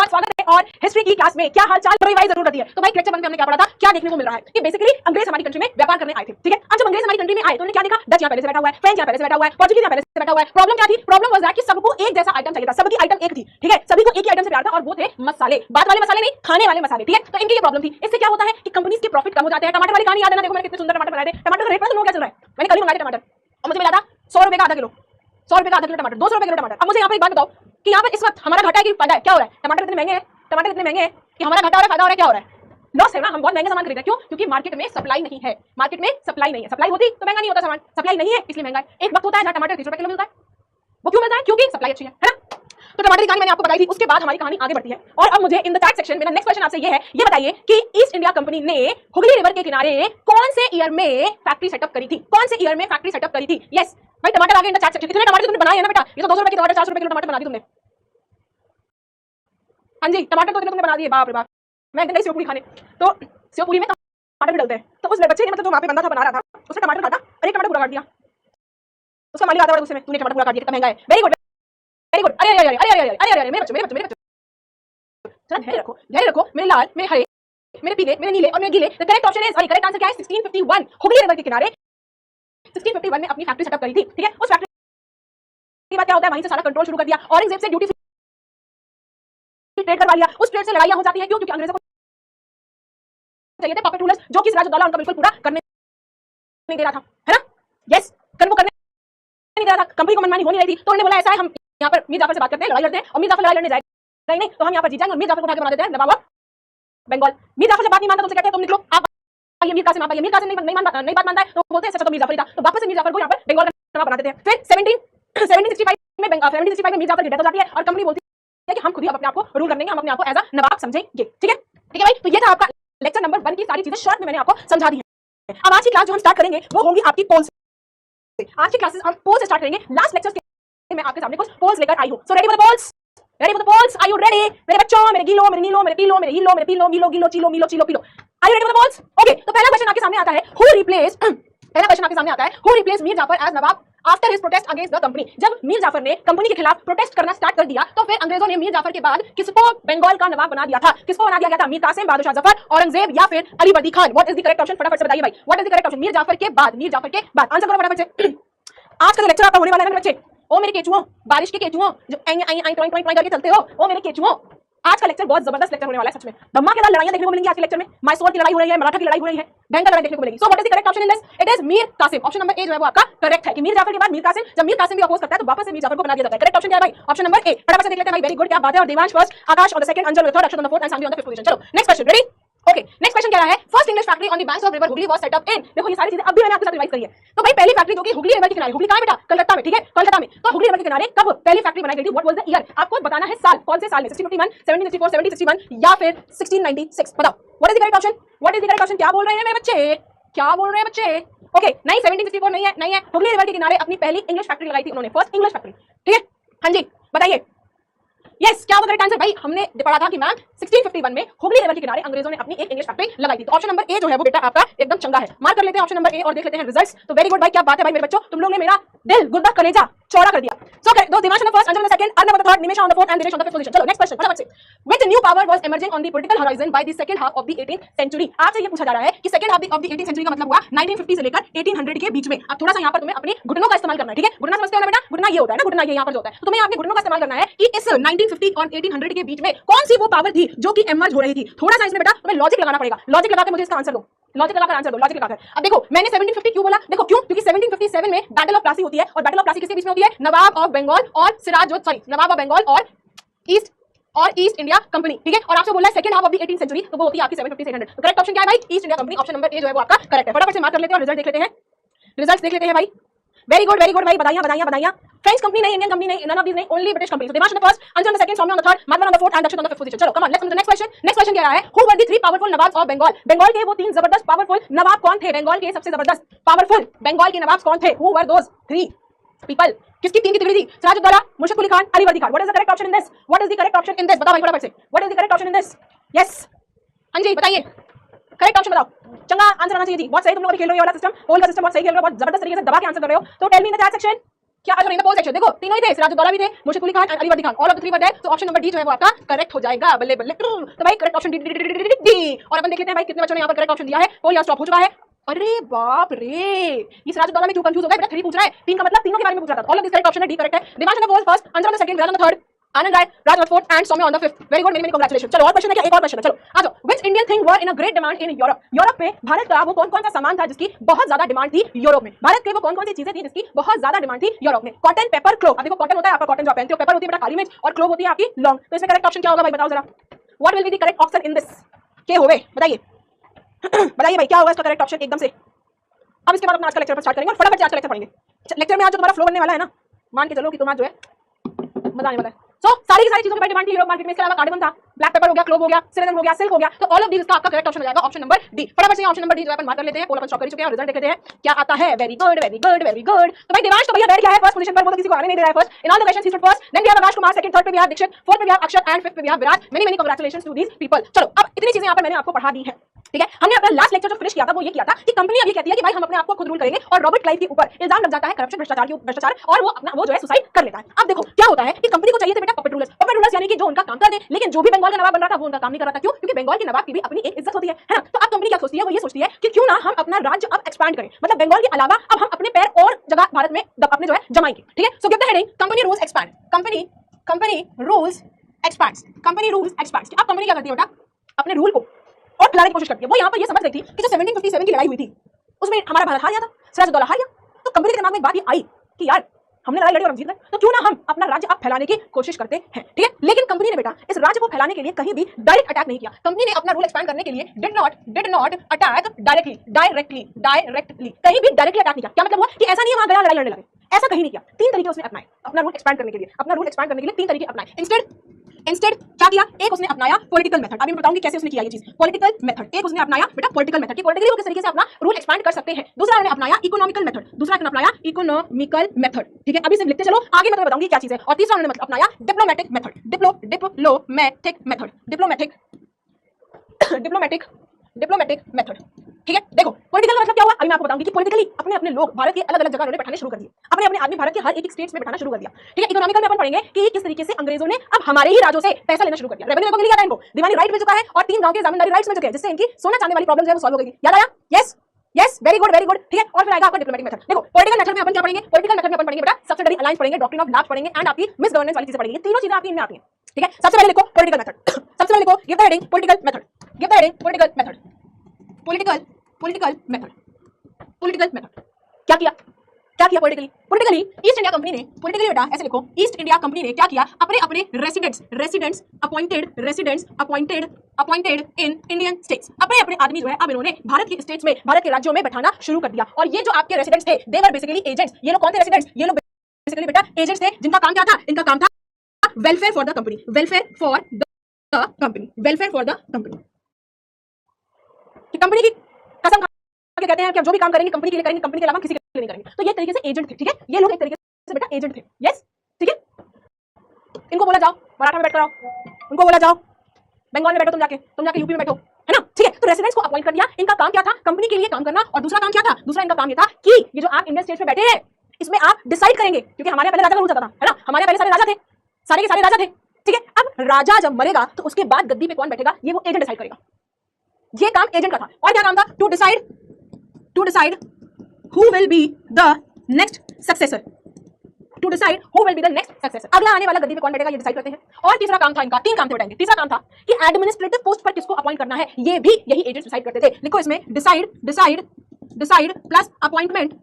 बहुत स्वागत है। और हिस्ट्री की क्लास में क्या हाल चाल रिवाइज जरूर रहती है। तो भाई लेक्चर 1 में हमने क्या पढ़ा था, क्या देखने को मिल रहा है कि बेसिकली अंग्रेज हमारी कंट्री में व्यापार करने आए थे, ठीक है। अब जब अंग्रेज हमारी कंट्री में आए तो उन्होंने क्या देखा, डच यहाँ पहले से बैठा हुआ है, फ्रेंच यहाँ पहले से बैठा हुआ है, पोर्चुगीज यहाँ पहले से बैठा हुआ है। प्रॉब्लम क्या थी, प्रॉब्लम वाज दैट कि सबको एक जैसा आइटम चाहिए था, सबकी आइटम एक थी, ठीक है। सभी को एक ही आइटम से प्यार था और वो थे मसाले, बात वाले मसाले नहीं, खाने वाले मसाले, ठीक है। तो इनकी ये प्रॉब्लम थी। इससे क्या होता है कि कंपनीज के प्रॉफिट कम हो जाते हैं। टमाटर वाली कहानी याद है ना, देखो मैंने कितने सुंदर टमाटर बनाए थे। टमाटर का रेट पता क्या चल रहा है, मैंने कल ही मंगाए टमाटर और मुझे मिला था 100 रुपए का आधा किलो, 100 रुपए का आधा किलो टमाटर, 200 रुपए किलो टमाटर। अब मुझे यहाँ पर एक बात बताओ कि यहाँ पर इस वक्त हमारा घाटा है कि फायदा है, क्या हो रहा है। टमाटर इतने महंगे हैं, टमाटर इतने महंगे हैं कि हमारा घाटा हो रहा है, फायदा हो रहा है, क्या हो रहा है, लॉस है ना। हम बहुत महंगे सामान खरीद रहे हैं, क्यों, क्योंकि मार्केट में सप्लाई नहीं है, मार्केट में सप्लाई नहीं है। सप्लाई होती तो महंगा नहीं होता सामान, सप्लाई नहीं है इसलिए महंगा है। एक वक्त होता है जहाँ टमाटर 30 रुपए किलो मिलता है, वो क्यों मिलता है, क्योंकि सप्लाई अच्छी है ना। तो टमाटर की कहानी मैंने आपको बताई थी, उसके बाद हमारी कहानी आगे बढ़ती है। और अब मुझे इन द फैक्ट सेक्शन मेरा नेक्स्ट क्वेश्चन आपसे ये है, ये बताइए कि ईस्ट इंडिया कंपनी ने हुगली रिवर के किनारे कौन से ईयर में फैक्ट्री सेटअप करी थी, कौन से ईयर में फैक्ट्री सेटअप करी थी। यस भाई टमाटर आ गए इन द चैट सेक्शन। इतने टमाटर तुमने बनाए हैं ना बेटा, ये तो 200 रुपए के टमाटर 400 रुपए किलो टमाटर बना दी तुमने। हाँ जी टमाटर तो तुमने बना दिए, बाप रे बाप। मैं एक दिन गई सेव पूरी खाने, तो सेव पूरी में टमाटर भी डलते हैं। तो उस बच्चे ने मतलब जो वहाँ पे बंदा था बना रहा था, उसने टमाटर काटा और एक टमाटर पूरा काट दिया। उसका मालिक आता है उसमें, तूने टमाटर पूरा काट दिया, कितना महंगा है। Very good very good. अरे अरे अरे अरे अरे अरे अरे मेरे बच्चों मेरे बच्चों मेरे बच्चों, जरा धैर्य रखो। मेरे लाल, मेरे हरे, मेरे पीले, मेरे नीले और मेरे गीले। The correct option is, sorry correct answer क्या है, 1651 हुगली रिवर के किनारे 1651 में अपनी फैक्ट्री सेटअप करी थी, ठीक है। उस फैक्ट्री के बाद क्या होता है, वहीं से सारा कंट्रोल शुरू कर दिया। औरंगजेब से ड्यूटी ट्रेड करवा लिया। उस ट्रेड से लड़ाइयां हो जाती हैं, क्यों, क्योंकि अंग्रेजों को चाहिए थे पॉकेट रूलर्स, जो कि सिराजुद्दौला उनका बिल्कुल पूरा करने नहीं दे रहा था, है ना। यस वो करने नहीं दे रहा था, कंपनी को मनमानी हो नहीं रही थी। तो उन्होंने बोला ऐसा है, हम यहाँ पर मीर जाफर से बात करते हैं, लड़ाई लड़ते हैं और मीर जाफर लड़ाई लड़ने जाएगा नहीं, तो हम यहाँ पर जीत जाएंगे और मीर जाफर को उठा के बना देते हैं नवाब ऑफ बंगाल। मीर जाफर से बात नहीं मानता, तुमसे कहते हैं तुम निकलो, आप आइए मीर कासिम, आप आइए। मीर कासिम नहीं बात मानता है, तो बोलते हैं सच तो मीर जाफर ही था। तो वापस से मीर जाफर को यहाँ पर बंगाल का नवाब बना देते हैं। फिर 1765 में मीर जाफर की डेथ हो जाती है और कंपनी बोलती है कि हम खुद ही अपने आप को रूल करने, हम अपने आप को एज अ नवाब समझेंगे, ठीक है भाई। तो ये था आपका लेक्चर नंबर 1 की सारी चीजें शॉर्ट में मैंने आपको समझा दी है। अब आज की क्लास जो हम स्टार्ट करेंगे वो होगी आपकी पोल्स। आज की क्लासेस हम पोल्स स्टार्ट करेंगे। लास्ट लेक्चर्स के मैं आपके सामने कुछ पोल्स लेकर आई हूं। So ready for the polls, ready for the polls, are you ready मेरे बच्चों, मेरे गीलो, मेरे नीलो, मेरे पीलो, मेरे हीलो, मेरे पीलो, मीलो, गीलो, चीलो, मीलो, चीलो, पीलो। Are you ready for the polls? Okay, तो पहला क्वेश्चन आपके सामने आता है, हु रिप्लेस पहला क्वेश्चन आपके सामने आता है, who replace Mir Jafar as Nawab after his protest against the company. जब मीर जाफर ने कंपनी के खिलाफ प्रोटेस्ट करना स्टार्ट कर दिया, तो फिर अंग्रेजों ने मीर जाफर के बाद किसको बंगाल का नवाब बना दिया था, किसको बना दिया गया था, मीर कासिम, बहादुर शाह जफर, औरंगजेब या फिर Ali Vardi Khan. What is the correct option, फटाफट से बताइए भाई, what is the correct option. Mir Jafar के बाद, मीर जाफर के बाद आंसर करो फटाफट से। आज का जो लेक्चर आपका होने वाला है मेरे बच्चे, ओ मेरे केचुओं, बारिश के केचुओं जो आई आई आई टॉइंग टॉइंग करके चलते हो, ओ मेरे केचुओं, आज का लेक्चर बहुत जबरदस्त लेक्चर होने वाला है सच में। धमाकेदार लड़ाइयां देखने को मिलेंगी आज के लेक्चर में। मैसूर की लड़ाई हो रही है, मराठा की लड़ाई हो रही है, भयंकर लड़ाई देखने को मिलेगी। So what is the correct option in this, it is Mir Qasim. Option number A जो है वो आपका करेक्ट है कि मीर जाफर के बाद मीर कासिम, जब मीर कासिम भी अपोज करता है तो वापस से मीर जाफर को बना दिया जाता है। करेक्ट ऑप्शन क्या है भाई, ऑप्शन नंबर ए। फटाफट से देख लेते हैं भाई, वेरी गुड, क्या बात है। और Devansh first, Aakash on the second, Anjal third, Akshat on the fourth and Saanvi on the fifth position. चलो next question, ready. Okay next question क्या है, first English factory on the banks of river Hooghly was set up in. देखो ये सारी चीजें अभी मैंने आपके साथ रिवाइज करी है। तो भाई पहली फैक्ट्री जो कि हुगली रिवर के किनारे, हुगली कहां है बेटा, कलकत्ता में, ठीक है कलकत्ता में। तो हुगली रिवर के किनारे कब पहली फैक्ट्री बनाई गई थी, व्हाट वाज द ईयर, आपको बताना है साल, कौन से साल में, 1651, 1764, 1761 या फिर 1696, बताओ। What is the correct option, what is the correct option, क्या बोल रहे हैं मेरे बच्चे, क्या बोल रहे हैं बच्चे। ओके नहीं 1764 नहीं है, नहीं है। हुगली रिवर के किनारे अपनी पहली इंग्लिश फैक्ट्री लगाई थी उन्होंने, फर्स्ट इंग्लिश फैक्ट्री, ठीक है। हाँ जी बताइए, यस क्या होगा करेक्ट आंसर भाई। हमने पढ़ा था कि मैम 1651 में हुगली रिवर के किनारे अंग्रेजों ने अपनी एक इंग्लिश फैक्ट्री लगाई थी। तो ऑप्शन नंबर ए जो है वो बेटा आपका एकदम चंगा है, मार्क कर लेते हैं ऑप्शन नंबर ए और देख लेते हैं रिजल्ट्स। तो वेरी गुड भाई, क्या बात है भाई मेरे बच्चों, तुम लोग ने मेरा दिल, गुर्दा, कलेजा चौड़ा कर दिया। सो दो दिमाग on the first, Anjal on the second, Arnab on the third, Nimesh on the fourth and Dinesh on the fifth position. चलो नेक्स्ट क्वेश्चन फटाफट से। Which new power was emerging on the political horizon by the second half of the 18th century. आपसे ये पूछा जा रहा है कि second half of the 18th century का मतलब हुआ 1950 से लेकर 1800 के बीच में। अब थोड़ा सा यहाँ पर तुम्हें अपने घुटनों का इस्तेमाल करना है, ठीक है। घुटना समझते हो ना बेटा, घुटना ये होता है ना, घुटना ये यहाँ पर जो होता है। तो तुम्हें आपके घुटनों का इस्तेमाल करना है कि इस 1950 और 1800 के बीच में कौन सी वो पावर थी जो कि इमर्ज हो रही थी। थोड़ा सा इसमें बेटा तुम्हें लॉजिक लगाना पड़ेगा, लॉजिक लगा के मुझे इसका आंसर दो, लॉजिक लगाकर आंसर दो, लॉजिक लगाकर। अब देखो मैंने 1750 क्यों बोला, देखो क्यों, क्योंकि 1757 में बैटल ऑफ प्लासी होती है और बैटल ऑफ प्लासी किसके बीच में होती है, नवाब ऑफ बंगाल और नवाब ऑफ बंगाल और ईस्ट इंडिया कंपनी, ठीक है। और आपसे बोला है second half of the 18th century, तो वो होती है आपकी 750 से 800। तो करेक्ट ऑप्शन क्या है भाई, east India company. Option number A जो है वो आपका करेक्ट है। फटाफट से मार्क कर लेते हैं और रिजल्ट देख लेते हैं, रिजल्ट देख लेते हैं भाई। वेरी गुड भाई, बधाइयां बधाइयां बधाइयां। फ्रेंच कंपनी नहीं, इंडियन कंपनी नहीं, नन ऑफ दीस नहीं, ओनली ब्रिटिश कंपनी। तो Devansh on the first, Anjal on the second, Saumya on the third, Madhavan on the fourth and Akshat on the fifth position. चलो come on let's come to the next question. Next question क्या है, who were the three powerful nawabs of Bengal. Bengal के वो तीन जबरदस्त powerful नवाब कौन थे, बंगाल के सबसे जबरदस्त पावरफुल बंगाल के नवाब कौन थे, who were those three people. किसकी तीन की तिगड़ी थी, सिराजुद्दौला, मुर्शिद कुली Khan, Ali Vardi Khan. What is the correct option in this, what is the correct option in this, बताओ भाई फटाफट से, what is the correct option in this. Yes हाँ जी बताइए, करेक्ट ऑप्शन बताओ, चंगा आंसर आना चाहिए जी। बहुत सही तुम लोग खेल रहे हो वाला सिस्टम, पोल का सिस्टम बहुत सही खेल रहे हो, बहुत जबरदस्त तरीके से दबा के आंसर कर रहे हो। तो tell me in the chat section क्या आज नहीं पोस्ट सेक्शन देखो तीनों ही थे, सिराजुद्दौला भी थे, मुर्शिद कुली Khan, Ali Vardi Khan, all of the three were there. तो ऑप्शन नंबर डी जो है वो आपका करेक्ट हो जाएगा। बल्ले बल्ले। तो भाई करेक्ट ऑप्शन डी। और अपन देख लेते हैं भाई कितने बच्चों ने यहाँ पर करेक्ट ऑप्शन दिया है। पोल यहाँ स्टॉप हो चुका है। अरे बाप रे, ये सिराजुद्दौला में क्यों कंफ्यूज हो गए बेटा? 3 पूछ रहा है, 3 का मतलब तीनों के बारे में पूछ रहा था। All of this correct option है, डी करेक्ट है। Dimag on the first, Anjan on the second, Viraj on the third, Anand Rai, Raj on the fourth and Saumya on the fifth. Very good, many many congratulation. चलो और क्वेश्चन है क्या? एक और क्वेश्चन है, चलो आ जाओ। Which Indian thing were in a great demand in Europe? Europe में भारत का वो कौन कौन सा सामान था जिसकी बहुत ज्यादा डिमांड थी यूरोप में? भारत के वो कौन कौन सी चीजें थी जिसकी बहुत ज्यादा डिमांड थी यूरोप में? Cotton, paper, clove. अब देखो कॉटन होता है आपका, कॉटन जो पहनते हो, पेपर होती है बेटा काली मिर्च, और क्लोव होती है आपकी लौंग। तो इसमें करेक्ट ऑप्शन क्या होगा भाई बताओ जरा? What will be the correct option in this? क्या होवे बताइए? बताइए भाई क्या होगा इसका करेक्ट ऑप्शन एकदम से। अब इसके बाद अपना आज का लेक्चर पर स्टार्ट करेंगे और फटाफट से आज का लेक्चर पढ़ेंगे। लेक्चर में आज जो तुम्हारा फ्लो बनने वाला है ना, मान के चलो कि तुम आज जो है मजा आने वाला है। सो सारी की सारी चीजों की डिमांड थी यूरोप मार्केट में। इसके अलावा कार्डिगन था, ब्लैक पेपर हो गया, क्लोव हो गया, सिनेमन हो गया, सिल्क हो गया। तो ऑल ऑफ दिस इसका आपका करेक्ट ऑप्शन हो जाएगा ऑप्शन नंबर डी। फटाफट से ऑप्शन नंबर डी जो है अपन मार्क कर लेते हैं। पोल अपन स्टॉप कर चुके हैं और रिजल्ट देख लेते हैं क्या आता है। Very good very good very good. तो भाई देवांश तो भैया बैठ गया है फर्स्ट पोजीशन पर, वो तो किसी को आने नहीं दे रहा है first. In all the questions he stood first, then we have Aakash Kumar second, third पे वी हैव दीक्षित, फोर्थ पे we have Akshat and fifth पे we have Viraj. Many many congratulations to these people. चलो अब इतनी चीजें यहाँ पर मैंने आपको पढ़ा दी है, ठीक है। हमने अपना लास्ट लेक्चर जो फिनिश किया था वो ये किया था कि कंपनी अब ये कहती है कि भाई हम अपने आप को खुद रूल करेंगे, और रॉबर्ट क्लाइव के ऊपर इल्जाम लग जाता है करप्शन, भ्रष्टाचार, और वो अपना वो जो है सुसाइड कर लेता है। अब देखो क्या होता है कि कंपनी को चाहिए थे बेटा पपेट रूलर्स यानी कि जो उनका काम कर दे, लेकिन जो भी बंगाल का नवाब बन रहा था वो उनका काम नहीं कर रहा था। क्यों? क्योंकि बंगाल के नवाब की भी अपनी एक इज्जत होती है ना। तो अब कंपनी क्या सोचती है? वो ये सोचती है कि क्यों ना हम अपना राज्य अब एक्सपैंड करें, मतलब बंगाल के अलावा अब हम अपने पैर और जगह भारत में अपने जो है जमाएंगे, ठीक है। So give the heading company rules expand. Company rules expands. Company rules expands. अब कंपनी क्या करती है बेटा? अपने रूल को और फैलाने की कोशिश करती है। वो यहाँ पर ये समझ रही थी कि जो 1757 की लड़ाई हुई थी उसमें हमारा भारत हार गया था, सिराजुद्दौला हार गया। तो कंपनी के दिमाग में एक बात ये आई कि यार हमने लड़ाई लड़ी और हम जीत गए, तो क्यों ना हम अपना राज्य अब फैलाने की कोशिश करते हैं, ठीक है। लेकिन कंपनी ने बेटा इस राज्य को फैलाने के लिए कहीं भी डायरेक्ट अटैक नहीं किया। कंपनी ने अपना रूल एक्सपैंड करने के लिए डिड नॉट अटैक डायरेक्टली कहीं भी डायरेक्टली अटैक नहीं किया। क्या मतलब हुआ कि ऐसा नहीं है वहां गया लड़ाई लड़ने लगे, ऐसा कहीं नहीं किया। 3 तरीके उसने अपनाए अपना रूल एक्सपैंड करने के लिए। 3 तरीके अपनाए। इंस्टेड क्या किया? एक उसने अपनाया पॉलिटिकल मेथड। अभी मैं बताऊंगी कैसे उसने किया ये चीज। पॉलिटिकल मेथड एक उसने अपनाया बेटा, पॉलिटिकल मेथड की पॉलिटिकली वो किस तरीके से अपना रूल एक्सपैंड कर सकते हैं। दूसरा उन्होंने अपनाया इकोनॉमिकल मेथड, इकोनॉमिकल मेथड, ठीक है। अभी सिर्फ लिखते चलो, आगे मैं तुम्हें बताऊंगी क्या चीज है। और तीसरा उन्होंने मतलब अपनाया डिप्लोमेटिक मेथड, डिप्लोमेटिक मेथड, ठीक है। देखो पॉलिटिकल का मतलब क्या हुआ अभी मैं आपको बताऊंगी कि पॉलिटिकली अपने अपने लोग भारत के अलग अलग जगह उन्होंने बैठाने शुरू कर दिए, अपने अपने आदमी भारत के हर एक स्टेट्स में बैठाना शुरू कर दिया, ठीक है। इकोनॉमिकल में अपन पढ़ेंगे कि किस तरीके से अंग्रेजों ने अब हमारे ही राज्यों से पैसा लेना शुरू कर दिया। रेवेन्यू को मिल गया था इनको, दीवानी राइट मिल चुका है, और 3 गांव के जमींदारी राइट्स मिल चुके हैं, जिससे इनकी सोना चांदी वाली प्रॉब्लम है वो सॉल्व हो गई। याद आया? यस वेरी गुड, ठीक है। और फिर आएगा आपका डिप्लोमेटिक मेथड। देखो पॉलिटिकल मेथड में अपन क्या पढ़ेंगे? पॉलिटिकल मेथड में अपन पढ़ेंगे बेटा सब्सिडरी अलायंस पढ़ेंगे, डॉक्ट्रिन ऑफ लार्ज पढ़ेंगे, एंड आपकी मिस गवर्नेंस वाली चीजें पढ़ेंगे। ये तीनों चीजें आपकी इनमें आती हैं, ठीक है। सबसे पहले लिखो पॉलिटिकल मेथड, सबसे पहले लिखो give the heading political method, political method. क्या किया पॉलिटिकली ईस्ट इंडिया कंपनी ने, पॉलिटिकली बेटा ऐसे लिखो, ईस्ट इंडिया कंपनी ने क्या किया? अपने अपने residents appointed in Indian states, अपने अपने आदमी जो है अब इन्होंने भारत के स्टेट्स में, भारत के राज्यों में बैठाना शुरू कर दिया। और ये जो आपके रेसिडेंट्स थे दे वर बेसिकली एजेंट्स। ये लोग कौन थे रेसिडेंट्स? ये लोग बेसिकली बेटा एजेंट्स थे, जिनका काम क्या था? इनका काम था welfare for the company, welfare for the company. Company की कसम खा के कहते हैं कि हम जो भी काम करेंगे कंपनी के लिए करेंगे, कंपनी के अलावा किसी के लिए नहीं करेंगे। तो ये तरीके से एजेंट थे, ठीक है। ये लोग एक तरीके से बेटा एजेंट थे, यस, ठीक है। इनको बोला जाओ मराठा में बैठ कर आओ, उनको बोला जाओ बंगाल में बैठो, तुम जाके यूपी में बैठो, है ना, ठीक है। तो रेसिडेंट्स को अपॉइंट कर दिया। इनका काम क्या था? कंपनी के लिए काम करना। और दूसरा काम क्या था? दूसरा इनका काम ये था कि ये जो आप इंडियन स्टेट्स में बैठे हैं इसमें आप डिसाइड करेंगे, क्योंकि हमारे पहले राजा का रूल चलता था, है ना, हमारे पहले सारे राजा थे, सारे के सारे राजा थे, ठीक है। अब राजा जब मरेगा तो उसके बाद गद्दी पे कौन बैठेगा ये वो एजेंट डिसाइड करेगा। ये काम एजेंट का था। और क्या काम था? To decide who will be the next successor, अगला आने वाला गद्दी पे कौन बैठेगा ये डिसाइड करते हैं। और तीसरा काम था इनका, 3 काम थे बताएंगे। तीसरा काम था कि एडमिनिस्ट्रेटिव पोस्ट पर किसको अपॉइंट करना है, ये भी यही एजेंट डिसाइड करते थे। लिखो इसमें decide plus appointment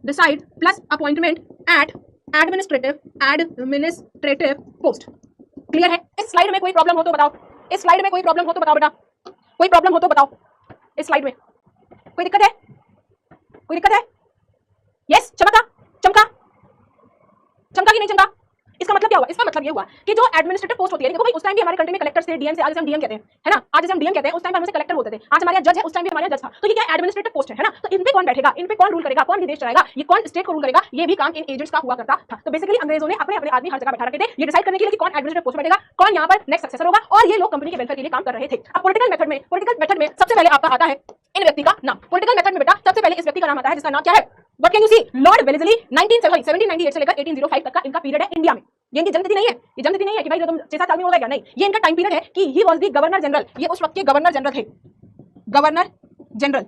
at administrative post. Clear है? इस स्लाइड में कोई प्रॉब्लम हो तो बताओ, बेटा, कोई प्रॉब्लम हो तो बताओ। इस स्लाइड में कोई दिक्कत है? यस, चमका कि नहीं चमका? इसका मतलब क्या हुआ? इसका मतलब ये हुआ कि जो एडमिनिस्ट्रेटिव पोस्ट होती है, देखो भाई उस टाइम भी हमारे कंट्री में कलेक्टर्स थे, डीएम से, आज हम डीएम कहते हैं, है ना, आज हम डीएम कहते हैं, उस टाइम हम कलेक्टर बोलते थे। आज हमारे जज है, उस टाइम भी हमारे जज था। तो ये क्या एडमिनिस्ट्रेटिव पोस्ट है ना। तो इन पे कौन बैठेगा, इन पे कौन रूल करेगा, कौन विदेश चलाएगा, ये कौन स्टेट को रूल करेगा, ये भी काम इन एजेंट्स का हुआ करता था। तो बेसिकली अंग्रेजों ने अपने अपने आदमी हर जगह बैठा रखे थे ये डिसाइड करने के लिए कि कौन एडमिनिस्ट्रेटिव पोस्ट बैठेगा, कौन यहाँ पर नेक्स्ट सक्सेसर होगा, और ये लोग कंपनी के वेलफेयर के लिए काम कर रहे थे। अब पॉलिटिकल मेथड में सबसे पहले आपका आता है इन व्यक्ति का नाम। पॉलिटिकल मेथड में बेटा सबसे पहले इस व्यक्ति का नाम आता है जिसका नाम क्या है? What can you see? Lord Wellesley 1798 से लेकर 1805 तक का इनका पीरियड है इंडिया में। ये इनकी जन्मतिथि नहीं है, ये जन्मतिथि नहीं है कि भाई तुम 6-7 साल में हो गया क्या, नहीं, ये इनका टाइम पीरियड है कि he was the governor general, ये उस वक्त के गवर्नर जनरल थे, गवर्नर जनरल,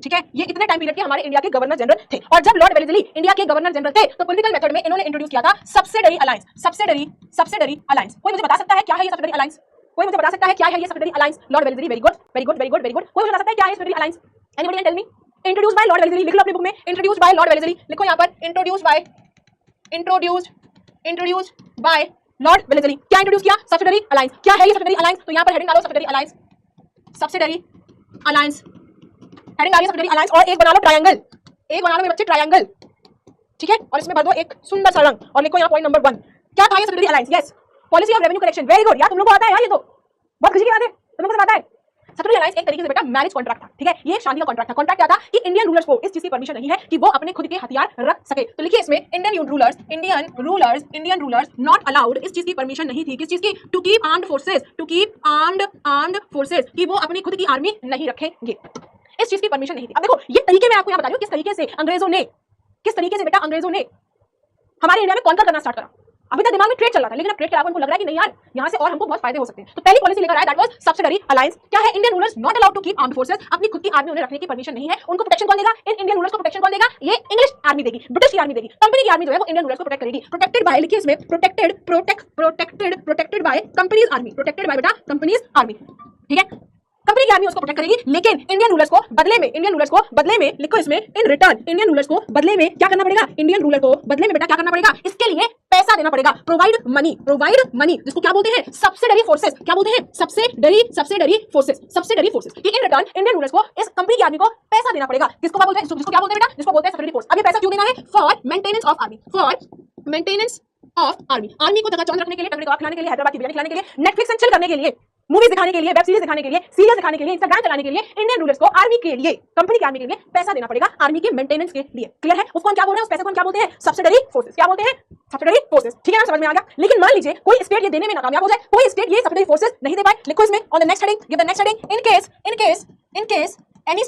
ठीक है, ये इतने टाइम पीरियड के हमारे इंडिया के गवर्नर जनरल थे। और जब लॉर्ड वेलेस्ली इंडिया के गवर्नर जनरल थे तो पॉलिटिकल मेथड में इन्होंने इंट्रोड्यूस किया था सब्सिडरी अलायंस, सब्सिडरी अलायंस। कोई मुझे बता सकता है क्या है ये सब्सिडरी अलायंस? कोई मुझे बता सकता है क्या है ये subsidiary alliance? Lord Wellesley, very good very good very good very good. कोई मुझे बता सकता है क्या है subsidiary alliance? Anybody can tell me? Introduce by Lord Wellesley, लिख लो अपनी बुक में, इंट्रोड्यूस बाय लॉर्ड वेलेस्ली, लिखो यहाँ पर इंट्रोड्यूस बाय लॉर्ड वेलेस्ली। क्या इंट्रोड्यूस किया? Subsidiary alliance. क्या है ये सब्सिडरी अलायंस? तो यहाँ पर हेडिंग डालो subsidiary alliance, subsidiary alliance, heading आ रही है सब्सिडरी अलायंस। और एक बना लो ट्रायंगल, एक बना लो मेरे बच्चे ट्रायंगल, ठीक है, और इसमें भर दो एक सुंदर सा रंग और लिखो यहाँ पॉइंट नंबर 1। क्या था ये subsidiary alliance? Yes, policy of revenue collection. Very good यार, तुम लोग को आता है यार, ये तो बहुत खुशी की बात है, तुम लोग को आता है। सब्सिडरी अलायंस एक तरीके से बेटा मैरिज कॉन्ट्रैक्ट था, ठीक है, ये शादी का कॉन्ट्रैक्ट था। कॉन्ट्रैक्ट क्या था कि इंडियन रूलर्स को इस चीज की परमिशन नहीं है कि वो अपने खुद के हथियार रख सके। तो लिखिए इसमें इंडियन रूलर्स नॉट अलाउड, इस चीज की परमिशन नहीं थी, किस चीज की? टू कीप आर्म्ड फोर्सेस, कि वो अपनी खुद की आर्मी नहीं रखेंगे, इस चीज की परमिशन नहीं थी। अब देखो ये तरीके मैं आपको यहाँ बता रही हूँ किस तरीके से अंग्रेजों ने, किस तरीके से बेटा अंग्रेजों ने हमारे इंडिया में कॉन्कर करना स्टार्ट करा। अभी तक दिमाग में ट्रेड चल रहा था, लेकिन अब ट्रेड के अलावा उनको लग रहा है कि नहीं यार, यहाँ से और हमको बहुत फायदे हो सकते हैं। तो पहली पॉलिसी लेकर आया, दैट वाज सब्सिडरी अलायंस। क्या है? Indian rulers not allowed to keep armed forces, अपनी खुद की आर्मी उन्हें रखने की परमिशन नहीं है। उनको प्रोटेक्शन कौन देगा? इन इंडियन रूलर्स को प्रोटेक्शन कौन देगा? ये इंग्लिश आर्मी देगी, ब्रिटिश की आर्मी देगी। कंपनी की आर्मी जो है वो इंडियन रूलर्स को प्रोटेक्ट करेगी। प्रोटेक्टेड बाय, लिखिए इसमें protected by companies army, protected by बेटा कंपनीज आर्मी, ठीक है, कंपनी की आर्मी उसको प्रोटेक्ट करेगी। लेकिन इंडियन रूलर्स को बदले में लिखो इसमें इन रिटर्न, इंडियन रूलर्स को बदले में क्या करना पड़ेगा? इंडियन रूलर को बदले में बेटा क्या करना पड़ेगा? इसके लिए पैसा देना पड़ेगा, प्रोवाइड मनी, जिसको क्या बोलते हैं? Subsidiary forces. क्या बोलते हैं? सब्सिडरी फोर्सेस कि इन रिटर्न इंडियन रूलर्स को, इस कंपनी की आर्मी को पैसा देना पड़ेगा। किसको क्या बोलते हैं? जिसको क्या बोलते हैं बेटा? जिसको बोलते हैं सब्सिडरी फोर्स। अब ये पैसा क्यों देना है? For maintenance of army, army को चकाचौंध रखने के लिए, टंगड़ी कबाब खिलाने के लिए, हैदराबाद की बिरयानी खिलाने के लिए, नेटफ्लिक्स एंड चिल करने के लिए, मूवीज दिखाने के लिए, वेब सीरीज दिखाने के लिए, सीरियल दिखाने के लिए, इंस्टाग्राम चलाने के लिए इंडियन रूलर्स को आर्मी के लिए, कंपनी की आर्मी के लिए पैसा देना पड़ेगा, आर्मी के मेंटेनेंस के लिए। क्लियर है? उसको हम क्या बोल रहे हैं? उस पैसे को हम क्या बोलते हैं? Subsidiary forces. क्या बोलते हैं? सब्सिडरी फोर्सेस, ठीक है ना, समझ में आ गया। लेकिन मान लीजिए कोई स्टेट ये देने में नाकामयाब हो जाए, कोई स्टेट ये सब्सिडरी फोर्सेस नहीं दे पाए, लिखो इसमें on the next heading, give the next heading, in case any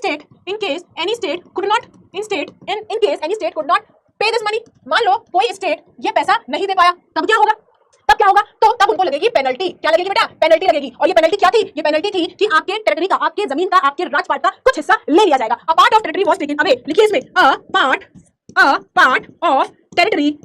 state could not पे दिस मनी। मान लो कोई स्टेट ये पैसा नहीं दे पाया, तब क्या होगा? तो तब उनको लगेगी पेनल्टी। क्या लगेगी बेटा? पेनल्टी लगेगी। और ये पेनल्टी क्या थी? ये पेनल्टी थी कि आपके टेरिटरी का, आपके जमीन का, आपके राजपाट का कुछ हिस्सा ले लिया जाएगा। A part of territory was taken away. लिखिए इसमें a part of territory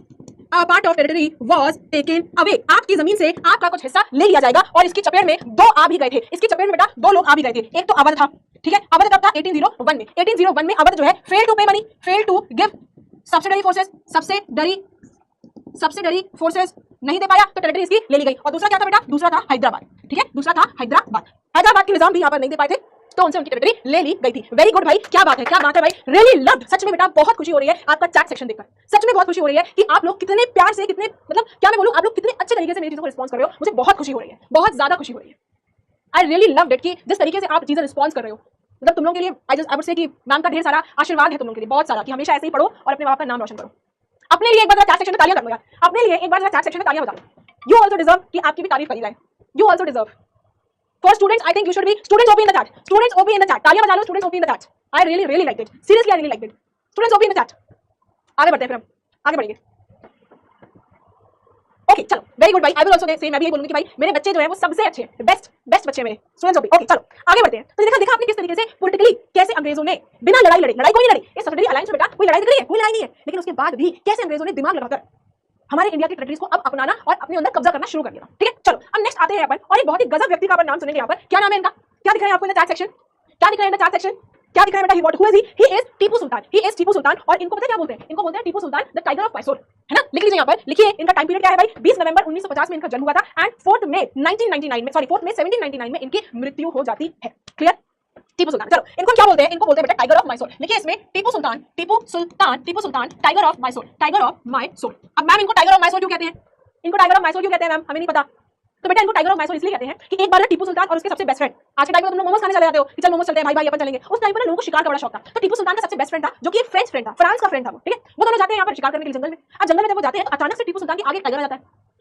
was taken away. आपकी जमीन से आपका कुछ हिस्सा ले लिया जाएगा। और इसकी चपेट में दो आ भी गए थे, इसकी चपेट में बेटा दो लोग आ भी गए थे। एक तो अवध था, ठीक है, अवध कब था? 1801 में। 1801 में अवध जो है fail to pay money, fail to give subsidiary forces, subsidiary forces नहीं दे पाया तो टेरिटरी इसकी ले ली गई। और दूसरा क्या था बेटा? दूसरा था हैदराबाद, ठीक है, दूसरा था हैदराबाद के निजाम भी यहाँ पर नहीं दे पाए थे, तो उनसे उनकी टेरिटरी ले ली गई थी। वेरी गुड भाई, क्या बात है भाई, रियली लव्ड। सच में बेटा बहुत खुशी हो रही है आपका चैट सेक्शन देखकर, सच में बहुत खुशी हो रही है कि आप लोग कितने प्यार से, कितने मतलब क्या मैं बोलूं, आप लोग कितने अच्छे तरीके से मेरी चीजों को रिस्पॉन्स कर रहे हो। मुझे बहुत खुशी हो रही है, बहुत ज्यादा खुशी हो रही है। आई रियली लव्ड इट कि जिस तरीके से आप चीजें रिस्पॉन्स कर रहे हो, मतलब तुम लोगों के लिए आई वुड से कि मैम का ढेर सारा आशीर्वाद है तुम लोगों के लिए, बहुत सारा, कि हमेशा ऐसे ही पढ़ो और अपने माँ बाप का नाम रोशन करो। अपने लिए एक बार चैट सेक्शन में तालियां कर लो यार, अपने लिए एक बार चैट सेक्शन में तालियां बजा लो। यू आल्सो डिजर्व कि आपकी भी तारीफ करी जाए। You also deserve. For students I think you should be students OP in the chat, तालियां बजा लो, students OP in the chat. I really like it, seriously I really like it. Students OP in the chat. आगे बढ़ते हैं, फिर हम आगे बढ़ेंगे। ओके चलो, वेरी गुड भाई, आई विल आल्सो से मैं भी यही बोलूंगी कि भाई मेरे बच्चे जो है वो सबसे अच्छे हैं, बेस्ट बच्चे मेरे स्टूडेंट्स ओपी। ओके चलो आगे बढ़ते हैं। तो देखा आपने किस तरीके से पॉलिटिकली कैसे अंग्रेजों ने बिना लड़ाई लड़े, लड़ाई कोई नहीं लड़ी, इस सब्सिडरी अलायंस में बेटा कोई लड़ाई दिख रही है? कोई लड़ाई नहीं है, लेकिन उसके बाद भी कैसे अंग्रेजों ने दिमाग लगाकर हमारे इंडिया की टेरिटरीज को अब अपनाना और अपने अंदर कब्जा करना शुरू कर दिया। ठीक है चलो अब नेक्स्ट आते हैं अपन, और एक बहुत ही गजब व्यक्ति का अपन नाम सुनेंगे यहाँ पर। क्या नाम है इनका? क्या दिख रहा है आपको इन द चैट सेक्शन? क्या दिख रहा है इन द चैट सेक्शन? क्या दिख रहा है बेटा? Who is he is Tipu Sultan. He is Tipu Sultan. और इनको पता है क्या बोलते हैं? इनको बोलते हैं Tipu Sultan the tiger of Mysore, है ना? लिख लीजिए यहाँ पर, लिखिए इनका टाइम पीरियड क्या है भाई? 20 नवंबर 1950 में इनका जन्म हुआ था एंड 4 मई 1799 में इनकी मृत्यु हो जाती है। क्लियर? टीपू सुल्तान। चलो इनको क्या बोलते हैं? इनको बोलते हैं बेटा टाइगर ऑफ मैसूर। लिखिए इसमें टीपू सुल्तान टाइगर ऑफ मैसूर। अब मैम इनको टाइगर ऑफ मैसूर क्यों कहते हैं? इनको टाइगर ऑफ मैसूर क्यों कहते हैं मैम? हमें नहीं पता। तो बेटा इनको टाइगर ऑफ मैसूर इसलिए कहते हैं कि एक बार टीपू सुल्तान और उसके सबसे बेस्ट फ्रेंड, आज के टाइम में तुम लोग मोमोस खाने चले जाते हो कि चल मोमोस चलते हैं भाई अपन चलेंगे। उस टाइम पर लोगों को शिकार का बड़ा शौक था, तो टीपू सुल्तान का सबसे बेस्ट फ्रेंड था जो कि एक फ्रेंच फ्रेंड था, फ्रांस का फ्रेंड था वो। ठीक है, वो दोनों जाते हैं यहाँ पर शिकार करने के लिए जंगल में। अब जंगल में जब वो जाते हैं तो अचानक से टीपू सुल्तान के आगे टाइगर आ जाता है।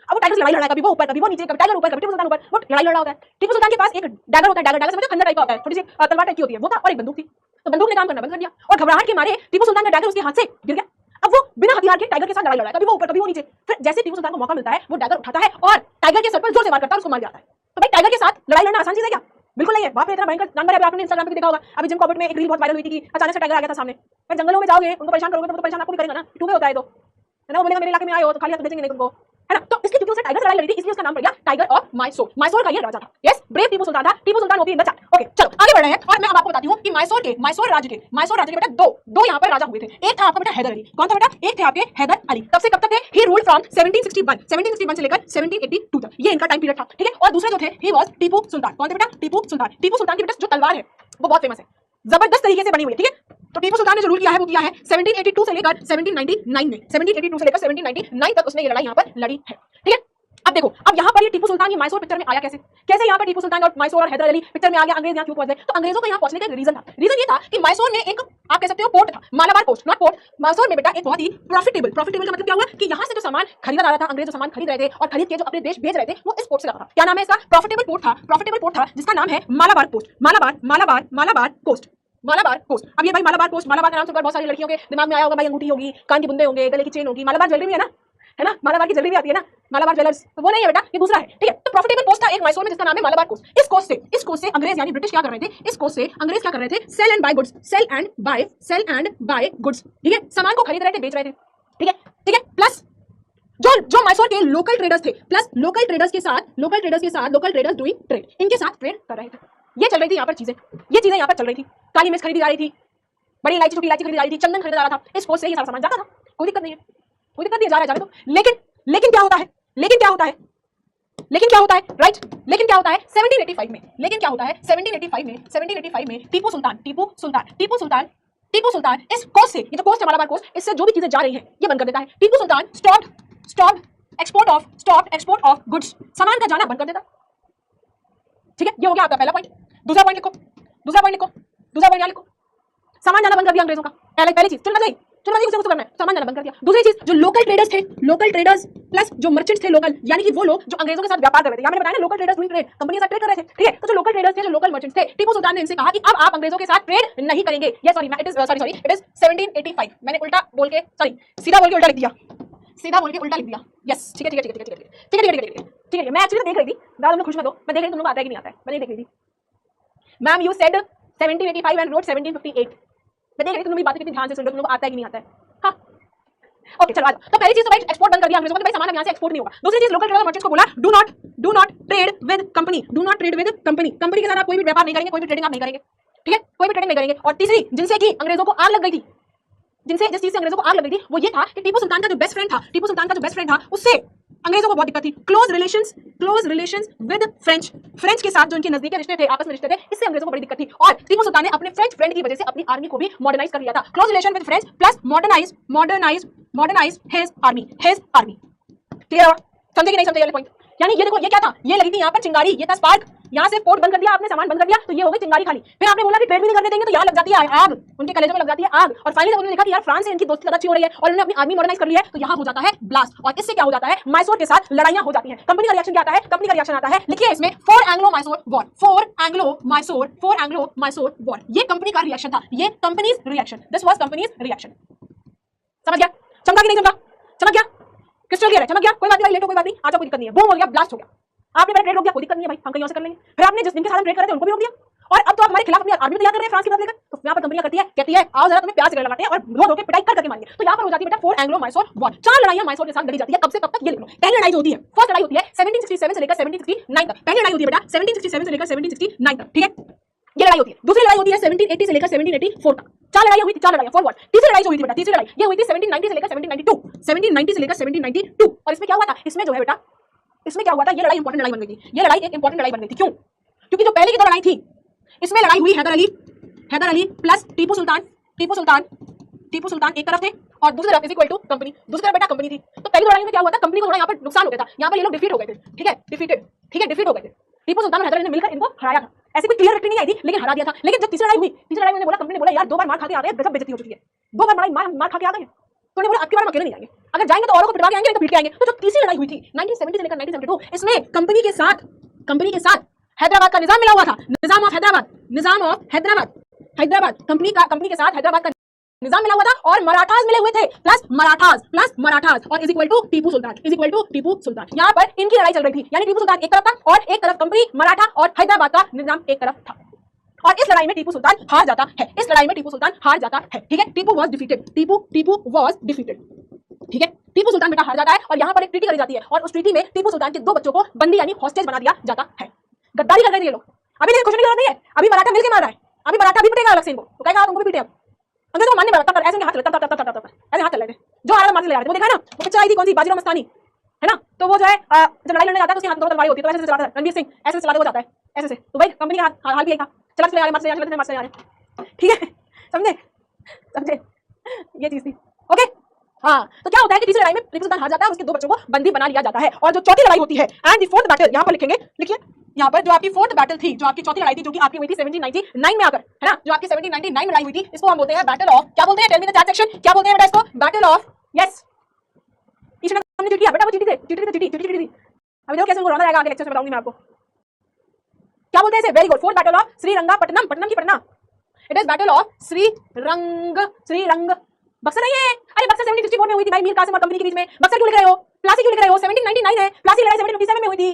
अब वो टाइगर से लड़ाई लड़ा है, कभी वो ऊपर कभी वो नीचे, कभी टाइगर ऊपर कभी टीपू सुल्तान ऊपर, वो लड़ाई लड़ा होता है। टीपू सुल्तान के पास एक डैगर होता है, डैगर से मतलब खंजर टाइप का होता है, छोटी सी तलवार टाइप की होती है वो था, और एक बंदूक थी। तो बंदूक ने काम करना बंद कर दिया और घबराहट के मारे टीपू सुल्तान का डैगर उसके हाथ से गिर गया। अब वो बिना हथियार के टाइगर के साथ लड़ाई लड़ रहा है, कभी वो ऊपर कभी वो नीचे। फिर जैसे टीपू सुल्तान को मौका मिलता है वो डैगर उठाता है और टाइगर के सर पर जोर से वार करता है और उसको मार जाता है। तो भाई टाइगर के साथ लड़ाई लड़ना आसान चीज है क्या? बिल्कुल नहीं है। वहां पे इतना भयंकर जानवर है, आपने इंस्टाग्राम पे भी देखा होगा। अभी जिम कॉर्बेट में एक रील बहुत वायरल हुई थी कि अचानक से टाइगर आ गया था सामने। भाई जंगलों में जाओगे उनको परेशान करोगे तो वो तो परेशान आपको भी करेगा ना, टूबे होता है तो, है ना। वो बोलेगा मेरे इलाके में आए हो तो खाली हाथ भेजेंगे नहीं तुमको, है ना। तो इसलिए क्योंकि उसने टाइगर से लड़ाई लड़ी थी इसलिए उसका नाम पड़ गया टाइगर ऑफ माइसोर। माइसोर का ये राजा था। यस, ब्रेव टीपू सुल्तान था। Tipu Sultan OP in the chat. Okay चलो आगे बढ़ रहे हैं और मैं अब आपको बताती हूँ कि माइसोर राज्य के बेटा दो यहाँ पर राजा हुए थे। एक था आपका बेटा हैदर अली। कौन था बेटा? एक थे आपके हैदर अली। कब से कब तक थे? ही रूल्ड फ्रॉम 1761 से लेकर 1782 तक, ये इनका टाइम पीरियड था, ठीक है। और दूसरे जो थे ही वाज टीपू सुल्तान। कौन थे बेटा? टीपू सुल्तान। टीपू सुल्तान की बेटा जो तलवार है वो बहुत फेमस है, जबरदस्त तरीके से बनी हुई है, ठीक है। तो टीपू सुल्तान ने जो रूल किया है वो किया है 1782 से लेकर 1799 में, 1782 से लेकर 1799 तक उसने ये लड़ाई यहाँ पर लड़ी है, ठीक है। अब देखो, अब यहाँ पर ये टीपू सुल्तान ये माइसोर पिक्चर में आया कैसे? कैसे यहाँ पर टीपू सुल्तान और माइसोर और हैदर अली पिक्चर में आ गया? अंग्रेज यहाँ क्यों पहुंच गए? तो अंग्रेजों का यहाँ पहुंचने का रीजन था। रीजन ये था कि माइसोर में एक आप कह सकते हो पोर्ट था, Malabar post, not port. Mysore में बेटा एक बहुत ही प्रॉफिटेबल का मतलब क्या हुआ कि यहाँ से जो सामान खरीदा जा रहा था, अंग्रेज जो सामान खरीद रहे थे और खरीद के जो अपने देश भेज रहे थे वो इस पोर्ट से आता था। क्या नाम है इसका? प्रॉफिटेबल पोर्ट था जिसका नाम है मालाबार पोस्ट। मालाबार पोस्ट। अब ये भाई मालाबार पोस्ट, मालाबार का नाम सुनकर बहुत सारी लड़कियों के दिमाग में आया होगा भाई अंगूठी होगी, कान के बुंदे होंगे, गले की चेन होगी। मालाबार ज्वेलरी भी है ना, मालाबार की ज्वेलरी भी आती है ना, मालाबार ज्वेलर्स। तो वो नहीं है बेटा, ये दूसरा है, ठीक है। तो प्रॉफिटेबल पोस्ट था एक माइसोर में जिसका नाम है मालाबार पोस्ट। इस कोस्ट से अंग्रेज यानी ब्रिटिश क्या कर रहे थे? इस कोस्ट से अंग्रेज क्या कर रहे थे? सेल एंड बाय गुड्स, ठीक है। सामान को खरीद रहे थे, बेच रहे थे, ठीक है। प्लस जो माइसोर के लोकल ट्रेडर्स थे, plus local traders doing trade, इनके साथ ट्रेड कर रहे थे। ये चल रही थी यहाँ पर चीजें, ये चीजें यहाँ पर चल रही थी। काली मिर्च खरीदी जा रही थी, बड़ी इलायची छोटी इलायची खरीदी जा रही थी, चंदन खरीदा जा रहा था। इस पोस्ट से ये सारा सामान जाता था, कोई दिक्कत नहीं है, जा रहा है जाने दो। लेकिन क्या होता है राइट? लेकिन क्या होता है 1785 में? लेकिन क्या होता है 1785 में टीपू सुल्तान इस कोस्ट से, ये जो कोस्ट है मालाबार कोस्ट, इससे जो भी चीजें जा रही हैं ये बंद कर देता है। Tipu Sultan stop export of goods, सामान का जाना बंद कर देता, ठीक है। ये हो गया आपका पहला पॉइंट। दूसरा पॉइंट लिखो, यहाँ लिखो, सामान जाना बंद कर दिया अंग्रेजों का। पहली चीज चलो कुछ करना है, सामान जाना बंद कर दिया। दूसरी चीज, जो लोकल ट्रेडर्स प्लस जो मर्चेंट्स थे लोकल, यानी कि वो लोग जो अंग्रेजों के साथ व्यापार कर रहे थे, या मैंने बताया ना local traders doing trade, company के साथ ट्रेड कर रहे थे, ठीक है। तो जो लोकल ट्रेडर्स थे, जो लोकल मर्चेंट्स थे, टीपू सुल्तान ने इनसे कहा कि अब आप अंग्रेजों के साथ ट्रेड नहीं करेंगे। ये सॉरी इट इज 1785, मैंने उल्टा बोल के सीधा बोल के उल्टा लिख दिया, यस, ठीक है। मैं एक्चुअली देख रही थी, दादा खुश मत हो, मैं देख रही थी तुम लोग आता है कि नहीं आता है, मैं देख रही थी। Ma'am you said 1785 and wrote 1758, मैं देख रही थी तुम लोग बातें कितनी ध्यान से सुन रहे हो, तुम लोग आता है कि नहीं आता है। हाँ ओके चलो आ जाओ। तो पहली चीज तो भाई एक्सपोर्ट बंद कर दिया अंग्रेजों को, भाई सामान यहाँ से एक्सपोर्ट नहीं होगा। दूसरी चीज लोकल ट्रेडर मर्चेंट्स को बोला do not trade with company, company के साथ आप कोई भी व्यापार नहीं करेंगे, कोई भी ट्रेडिंग आप नहीं करेंगे, ठीक है, कोई भी ट्रेडिंग नहीं करेंगे। और तीसरी जिनसे कि अंग्रेजों को आग लग गई थी, जिस चीज से अंग्रेजों को आग लग गई थी वो ये था कि टीपू सुल्तान का जो बेस्ट फ्रेंड था उससे अंग्रेजों को बहुत दिक्कत थी। क्लोज रिलेशंस विद फ्रेंच के साथ जो इनके नजदीकी रिश्ते थे, आपस में रिश्ते थे, इससे अंग्रेजों को बड़ी दिक्कत थी। और टीपू सुल्तान ने अपने फ्रेंच फ्रेंड की वजह से अपनी आर्मी को भी मॉडर्नाइज कर लिया था। Close relation with French plus modernise his army. Clear हुआ? समझे कि नहीं समझे? पॉइंट यानी ये देखो, ये क्या था? ये लगी थी यहाँ पर चिंगारी, ये था स्पार्क। यहाँ से पोर्ट बंद कर दिया आपने, सामान बंद कर दिया, तो ये हो गई चिंगारी खाली। फिर आपने बोला कि ट्रेड भी नहीं करने देंगे, तो यहाँ लग जाती है आग, उनके कलेजों में लग जाती है आग। और फाइनली जब उन्होंने देखा कि यार फ्रांस से इनकी दोस्ती ज्यादा अच्छी हो रही है और उन्होंने अपनी आर्मी मॉडर्नाइज कर ली है, तो यहाँ हो जाता है ब्लास्ट। और इससे क्या हो जाता है? माइसोर के साथ लड़ाइयां हो जाती हैं। कंपनी का रिएक्शन क्या आता है? लिखिए इसमें 4 एंग्लो माइसोर वॉर। ये कंपनी का रिएक्शन था, ये companies reaction, this was companies reaction. समझ गया? चमका कि नहीं चमका? चमक गया? क्रिस्टल क्लियर है? चमक गया? कोई बात नहीं, लेट हो, कोई बात नहीं, आजा, कोई दिक्कत नहीं है। बूम हो गया, ब्लास्ट हो गया। आपने मेरा ट्रेड रोक दिया, कोई दिक्कत नहीं है भाई, हम कहीं और से कर लेंगे। फिर आपने जिस दिन के साथ हम ट्रेड कर रहे थे उनको भी रोक दिया, और अब तो आप हमारे खिलाफ अपनी आर्मी तैयार कर रहे हैं फ्रांस की बात लेकर। तो यहाँ पर कंपनियां कहती है आओ जरा तुम्हें प्यार से लगाते हैं और रो के पिटाई करके मारेंगे। तो यहाँ पर हो जाती है बेटा 4 एंग्लो माइसोर वॉर। 4 लड़ाइयां माइसोर के साथ लड़ी जाती है, कब से कब तक ये लिख लो। पहली लड़ाई होती है, फर्स्ट लड़ाई होती है 1767 से लेकर 1769 तक। पहली लड़ाई होती है बेटा 1767 से लेकर 1769 तक, ठीक है, ये लड़ाई होती है। दूसरी लड़ाई होती है 1780 से लेकर 1784 तक। 4 लड़ाइयां हुई थी, 4 लड़ाइयां, 4 वॉर। तीसरी लड़ाई जो हुई थी बेटा, तीसरी लड़ाई ये हुई थी 1790 से लेकर 1792। और इसमें क्या हुआ था? इसमें जो है बेटा, इसमें क्या हुआ था? ये लड़ाई इंपॉर्टेंट लड़ाई बन गई थी। ये लड़ाई एक इंपॉर्टेंट लड़ाई बन गई थी। क्यों? क्योंकि जो पहले की 2 लड़ाई थी, इसमें लड़ाई हुई हैदर अली प्लस टीपू सुल्तान एक तरफ थे और दूसरी तरफ इक्वल टू कंपनी, दूसरी तरफ बेटा कंपनी थी। तो पहली लड़ाई में क्या हुआ था? कंपनी को थोड़ा यहाँ पर नुकसान हो गया था, यहाँ पर ये लोग डिफीट हो गए थे, ठीक है, डिफीट हो गए थे। टीपू सुल्तान और हैदर अली ने मिलकर इनको हराया था। ऐसी कोई क्लियर विक्ट्री नहीं आई थी, लेकिन हरा दिया था। लेकिन जब तीसरी लड़ाई हुई, तीसरी लड़ाई में बोला, कंपनी ने बोला यार 2 बार मार खा के आ गए, गजब बेइज्जती हो चुकी है, 2 बार मार खा के आ गए, तो उन्होंने बोला अब की बार हम अकेले नहीं जाएंगे, अगर जाएंगे तो औरों को पिटवा के आएंगे, नहीं तो पीट के आएंगे। तो जो तीसरी लड़ाई हुई थी 1970 से लेकर 1972, इसमें कंपनी के साथ हैदराबाद का निजाम मिला हुआ था, निजाम ऑफ हैदराबाद, हैदराबाद कंपनी के साथ हैदराबाद का निजाम मिला हुआ था और मराठास मिले हुए थे प्लस मराठास और is equal to Tipu Sultan. यहाँ पर इनकी लड़ाई चल रही थी, यानी टीपू सुल्तान एक तरफ था और एक तरफ कंपनी मराठा और हैदराबाद का निजाम एक तरफ था और इस लड़ाई में टीपू सुल्तान हार जाता है। ठीक है, टीपू वाज डिफीटेड, ठीक है, टीपू सुल्तान बेटा हार जाता है और यहाँ पर एक ट्रीटी करी जाती है और उस ट्रीटी में टीपू सुल्तान के 2 बच्चों को बंदी यानी हॉस्टेज बना दिया जाता है। गद्दारी कर रहे थे ये लोग। अभी देखो क्वेश्चन की जरूरत नहीं है, अभी मराठा मिलके मार रहा है, अभी मराठा भी पिटेगा अलग से इनको, तो कहेगा तुमको भी पिटे। अब अंग्रेजों को मानने वाला तब ऐसे हाथ चल रहे थे, जो आ रहा मारते ले आ रहे थे। वो देखा ना, वो पिक्चर आई थी कौन सी, बाजीराव मस्तानी, है ना, तो वो जो है जब लड़ाई लड़ने जाता है तो उसके हाथ में 2 तलवारें होती है, तो ऐसे चलाता है रणवीर सिंह, ऐसे चलाते हुए जाता है ऐसे से। तो भाई कंपनी का हाल भी यही था, चला चले आ रहे, ठीक है, समझे ये चीज थी। ओके, हाँ, तो क्या होता है कि तीसरी लड़ाई में टीपू सुल्तान हार जाता है और उसके 2 बच्चों को बंदी बना लिया जाता है। और जो चौथी लड़ाई होती है एंड द फोर्थ बैटल, यहाँ पर लिखेंगे, लिखिए यहाँ पर जो आपकी फोर्थ बैटल थी, जो आपकी चौथी लड़ाई थी, जो कि आपकी हुई थी 1799 में आकर, है ना, जो आपकी 1799 में लड़ाई हुई थी, इसको हम बोलते हैं बैटल ऑफ, क्या बोलते हैं, tell me the chat section, क्या बोलते हैं बेटा इसको, बैटल ऑफ, यस, इसने हमने चीटी किया बेटा, वो चीटी थी। अभी देखो कैसे उनको रोना जाएगा आगे लेक्चर में, बताऊंगी मैं आपको क्या बोलते हैं इसे। Very good, fourth battle of Srirangapatnam, Pattanam की Patna, it is battle of Sriranga Buxar नहीं है, अरे बक्सर 1764 में हुई थी भाई, मीर कासिम और कंपनी के बीच में। बक्सर क्यों लिख रहे हो, प्लासी क्यों लिख रहे हो, 1799 है, प्लासी लड़ाई 1757 में हुई थी,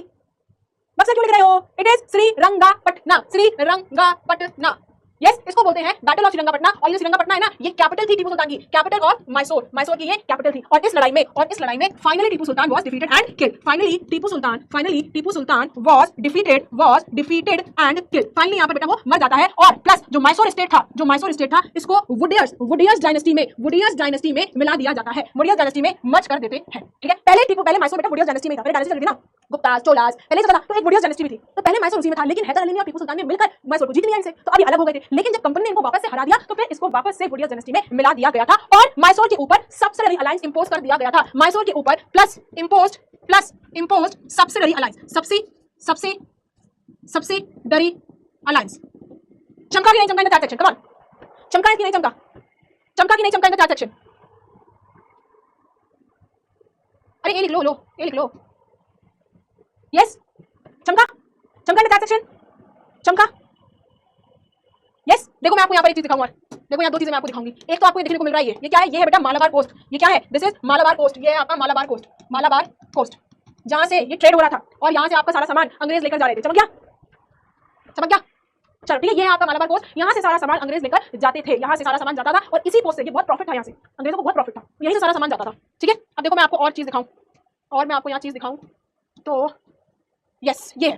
बक्सर क्यों लिख रहे हो, इट इज श्रीरंगापट्टना, यस, इसको बोलते हैं बैटल ऑफ श्रीरंगापट्टना। और ये श्रीरंगापट्टना है ना, ये कैपिटल थी टीपू सुल्तान की, कैपिटल ऑफ मैसूर की ये कैपिटल थी। और इस लड़ाई में finally Tipu Sultan was defeated and killed, finally Tipu Sultan was defeated and killed. Finally यहाँ पर बेटा वो मर जाता है। और प्लस जो मैसूर स्टेट था इसको वुडियर्स डायनेस्टी में मिला दिया जाता है, वुडियर्स डायनेस्टी में मर्ज कर देते हैं। ठीक है, पहले मैसूर बेटा वुडियर्स डायनेस्टी में था, पहले डायनेस्टी चलती थी ना, गुप्तास, चोलास, पहले से था, तो एक वुडियर्स डायनेस्टी भी थी, तो पहले मैसूर उसी में था। लेकिन हैदर अली ने और टीपू सुल्तान ने मिलकर मैसूर को जीत लिया इनसे, तो अभी अलग हो गए थे। लेकिन जब कंपनी ने इनको वापस से हरा दिया तो फिर इसको वापस से वुडियर्स डायनेस्टी में मिला दिया गया था और मैसूर के ऊपर सब्सिडरी अलायंस इंपोज कर दिया गया था। मैसूर के ऊपर plus imposed subsidiary alliance, subsidiary alliance. चमका कि नहीं चमका इन the chat section, come on, चमका कि नहीं चमका इन द चैट सेक्शन। अरे ये लिख लो, यस, चमका इन द चैट सेक्शन, चमका, यस। देखो मैं आपको यहाँ पर एक चीज दिखाऊंगा, देखो यहाँ 2 चीजें मैं आपको दिखाऊंगी। एक तो आपको देखने को मिल रहा है, ये क्या है, ये है बेटा मालाबार कोस्ट। ये क्या है, दिस इज मालाबार कोस्ट, ये है आपका मालाबार कोस्ट, जहां से ये ट्रेड हो रहा था और यहाँ से आपका सारा सामान अंग्रेज लेकर जा रहे थे। चमक गया, चलो ठीक है, ये है आपका मालाबार कोस्ट, यहाँ से सारा सामान अंग्रेज लेकर जाते थे, यहाँ से सारा सामान जाता था और इसी पोस्ट से ये बहुत प्रॉफिट था, यहाँ से अंग्रेजों को बहुत प्रॉफिट था, यही से सारा सामान जाता था। ठीक है, अब देखो मैं आपको और चीज दिखाऊं, और मैं आपको यहाँ चीज दिखाऊं, तो यस, ये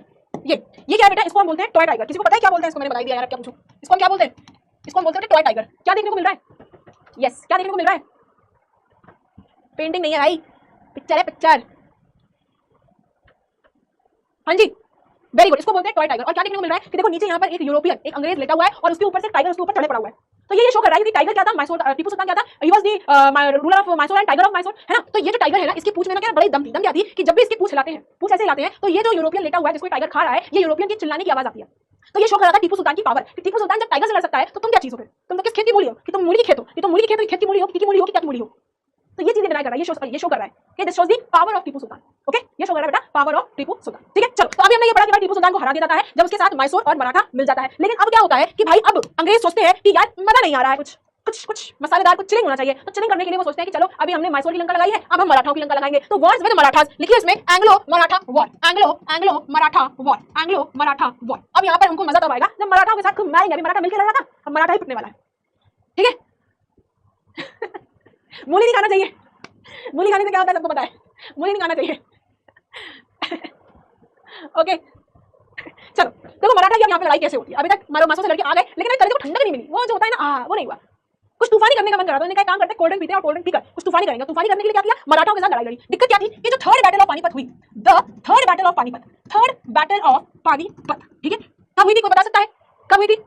क्या है बेटा, इसको हम बोलते हैं टॉय टाइगर। किसी को पता है क्या बोलते हैं इसको, मैंने बता दिया यार, अब क्या पूछूं, इसको हम क्या बोलते हैं, इसको हम बोलते हैं टॉय टाइगर। क्या देखने को मिल रहा है, यस, क्या देखने को मिल रहा है, पेंटिंग नहीं है भाई, पिक्चर है, पिक्चर, हाँ जी, वेरी गुड, इसको बोलते हैं टॉय टाइगर। और क्या देखने को मिल रहा है कि देखो नीचे यहाँ पर एक यूरोपियन, एक अंग्रेज लेटा हुआ है और उसके ऊपर से टाइगर उसके ऊपर चढ़े पड़ा हुआ है। तो ये शो कर रहा है कि टाइगर क्या था, मैसूर, टीपू सुल्तान क्या था, he was the ruler of Mysore and tiger of Mysore, है ना। तो ये जो टाइगर है ना, इसकी पूंछ में ना क्या बड़ी दम क्या थी कि जब भी इसकी पूंछ हिलाते हैं, पूंछ ऐसे हिलाते हैं, तो ये जो यूरोपियन लेटा हुआ है जिसको टाइगर खा रहा है, ये यूरोपियन की चिल्लाने की आवाज आती है। तो ये शो कर रहा था टीपू सुल्तान की पावर, कि टीपू सुल्तान जब टाइगर से लड़ सकता है तो तुम क्या चीज हो, फिर तुम तो किस खेत की मूली हो, कि तुम मूली की खेत हो, कि तुम मूली की खेत हो, खेत की मूली हो, की मूली हो, कि क्या की मूली हो। तो ये चीजें डिनाई कर रहा है, ये शो कर रहा है कि this shows the power of Tipu Sultan. Okay, ये शो कर रहा है बेटा पावर ऑफ टीपू सुल्तान। ठीक है, चलो, तो अभी हमने ये पढ़ा कि भाई टीपू सुल्तान को हरा दिया जाता है जब उसके साथ मैसूर और मराठा मिल जाता है। लेकिन अब क्या होता है कि भाई अब अंग्रेज सोचते हैं कि यार मजा नहीं आ रहा है, कुछ मसालेदार, कुछ चिलिंग होना चाहिए। तो चिलिंग करने के लिए वो सोचते हैं कि चलो अभी हमने मैसूर की लंका लगाई है, अब हम मराठाओं की लंका लगाएंगे। तो वॉर्स विद मराठास, लिखिए इसमें Anglo Maratha war, Anglo Maratha war. अब यहाँ पर हमको मजा तब आएगा जब मराठाओं के साथ खूब मारेंगे। अभी मराठा मिलकर लड़ रहा था, अब मराठा ही पिटने वाला है। ठीक है मूली नहीं खाना चाहिए, मूली खाने से क्या होता है सबको पता है, मूली नहीं खाना चाहिए। ओके, चलो देखो मराठा की अब यहाँ पे लड़ाई कैसे होती है। अभी तक मैसूर से लड़के आ गए, लेकिन कल को ठंडक नहीं मिली, वो जो होता है ना, वो नहीं हुआ। कुछ तूफानी करने का मन कर रहा था, उन्होंने कहा काम करते हैं कोल्ड ड्रिंक पीते हैं और कोल्ड ड्रिंक पीकर कुछ तूफानी करेंगे। तूफानी करने के लिए क्या किया, मराठाओं के साथ लड़ाई लड़ी। दिक्कत क्या थी कि जो थर्ड बैटल ऑफ पानीपत हुई, the third battle of Panipat, ठीक है, कब हुई थी, कोई बता सकता है कब हुई थी?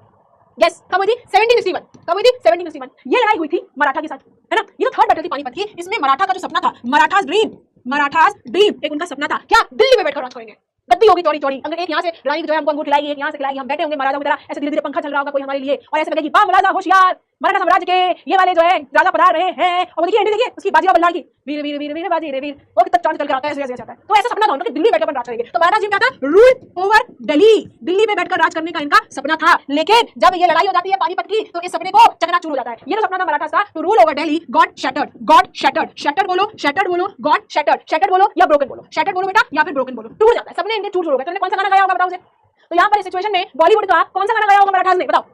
यस, कब हुई थी? 1761। कब हुई थी? 1761। ये लड़ाई हुई थी मराठा के साथ, है ना। ये जो थर्ड बैटल थी पानीपत की, इसमें मराठा का जो सपना था, मराठास ड्रीम, एक उनका सपना था क्या, दिल्ली में बैठकर राज करेंगे, गद्दी होगी चौड़ी चौड़ी, अगर एक यहाँ से रानी जो है हमको अंगूठी खिलाएगी, एक यहाँ से खिलाएगी, हम बैठे होंगे महाराजा की तरह, ऐसे धीरे धीरे पंखा चल रहा होगा कोई हमारे लिए, और ऐसे लगेगी बा महाराजा होशियार, मराठा साम्राज्य के ये वाले जो है राजा पधार रहे हैं, और देखिए एंट्री देखिए उसकी बाजीराव बल्लाल की, वीर वीर वीर वीर बाजी रे वीर, वो कितना चांद चल कर आता है, ऐसे आता है। तो ऐसा सपना था उनका कि दिल्ली बैठकर अपन राज करेंगे। तो मराठा जी क्या था, रूल ओवर दिल्ली, दिल्ली में बैठकर राज करने का इनका सपना था। लेकिन जब ये लड़ाई हो जाती है पानीपत की, तो इस सपने को चकनाचूर हो जाता है। ये जो सपना था मराठा का, तो rule over Delhi got shattered, got shattered, shattered बोलो, शैटर्ड बोलो, गॉट शैटर्ड, शैटर्ड बोलो या ब्रोकन बोलो, शैटर्ड बोलो बेटा या फिर ब्रोकन बोलो, टूट जाता है, सपने इनके टूट हो गए। तो कौन सा गाना गाया होगा बताओ मुझे। तो यहाँ पर इस सिचुएशन में बॉलीवुड का कौन सा गाना गाया होगा मराठास ने, बताओ।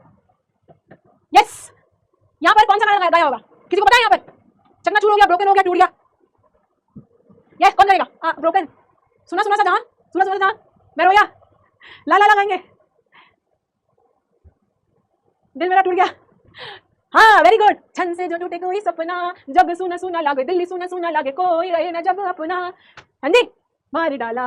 यस, यहाँ पर कौन सा गाना गाया होगा, किसी को पता है। यहाँ पर चकनाचूर हो गया, ब्रोकन हो गया, टूट गया। यस, कौन गाएगा, ब्रोकन। सुना सुना सा जहां, सुना सुना जहां, मैं रोया, ला ला गाएंगे, दिल मेरा टूट गया। हाँ वेरी गुड। छन से जो टूटे कोई सपना, जब सुना सुना लागे, दिल्ली सुना सुना लागे, कोई रहे ना जब अपना। हाँ जी, मार डाला,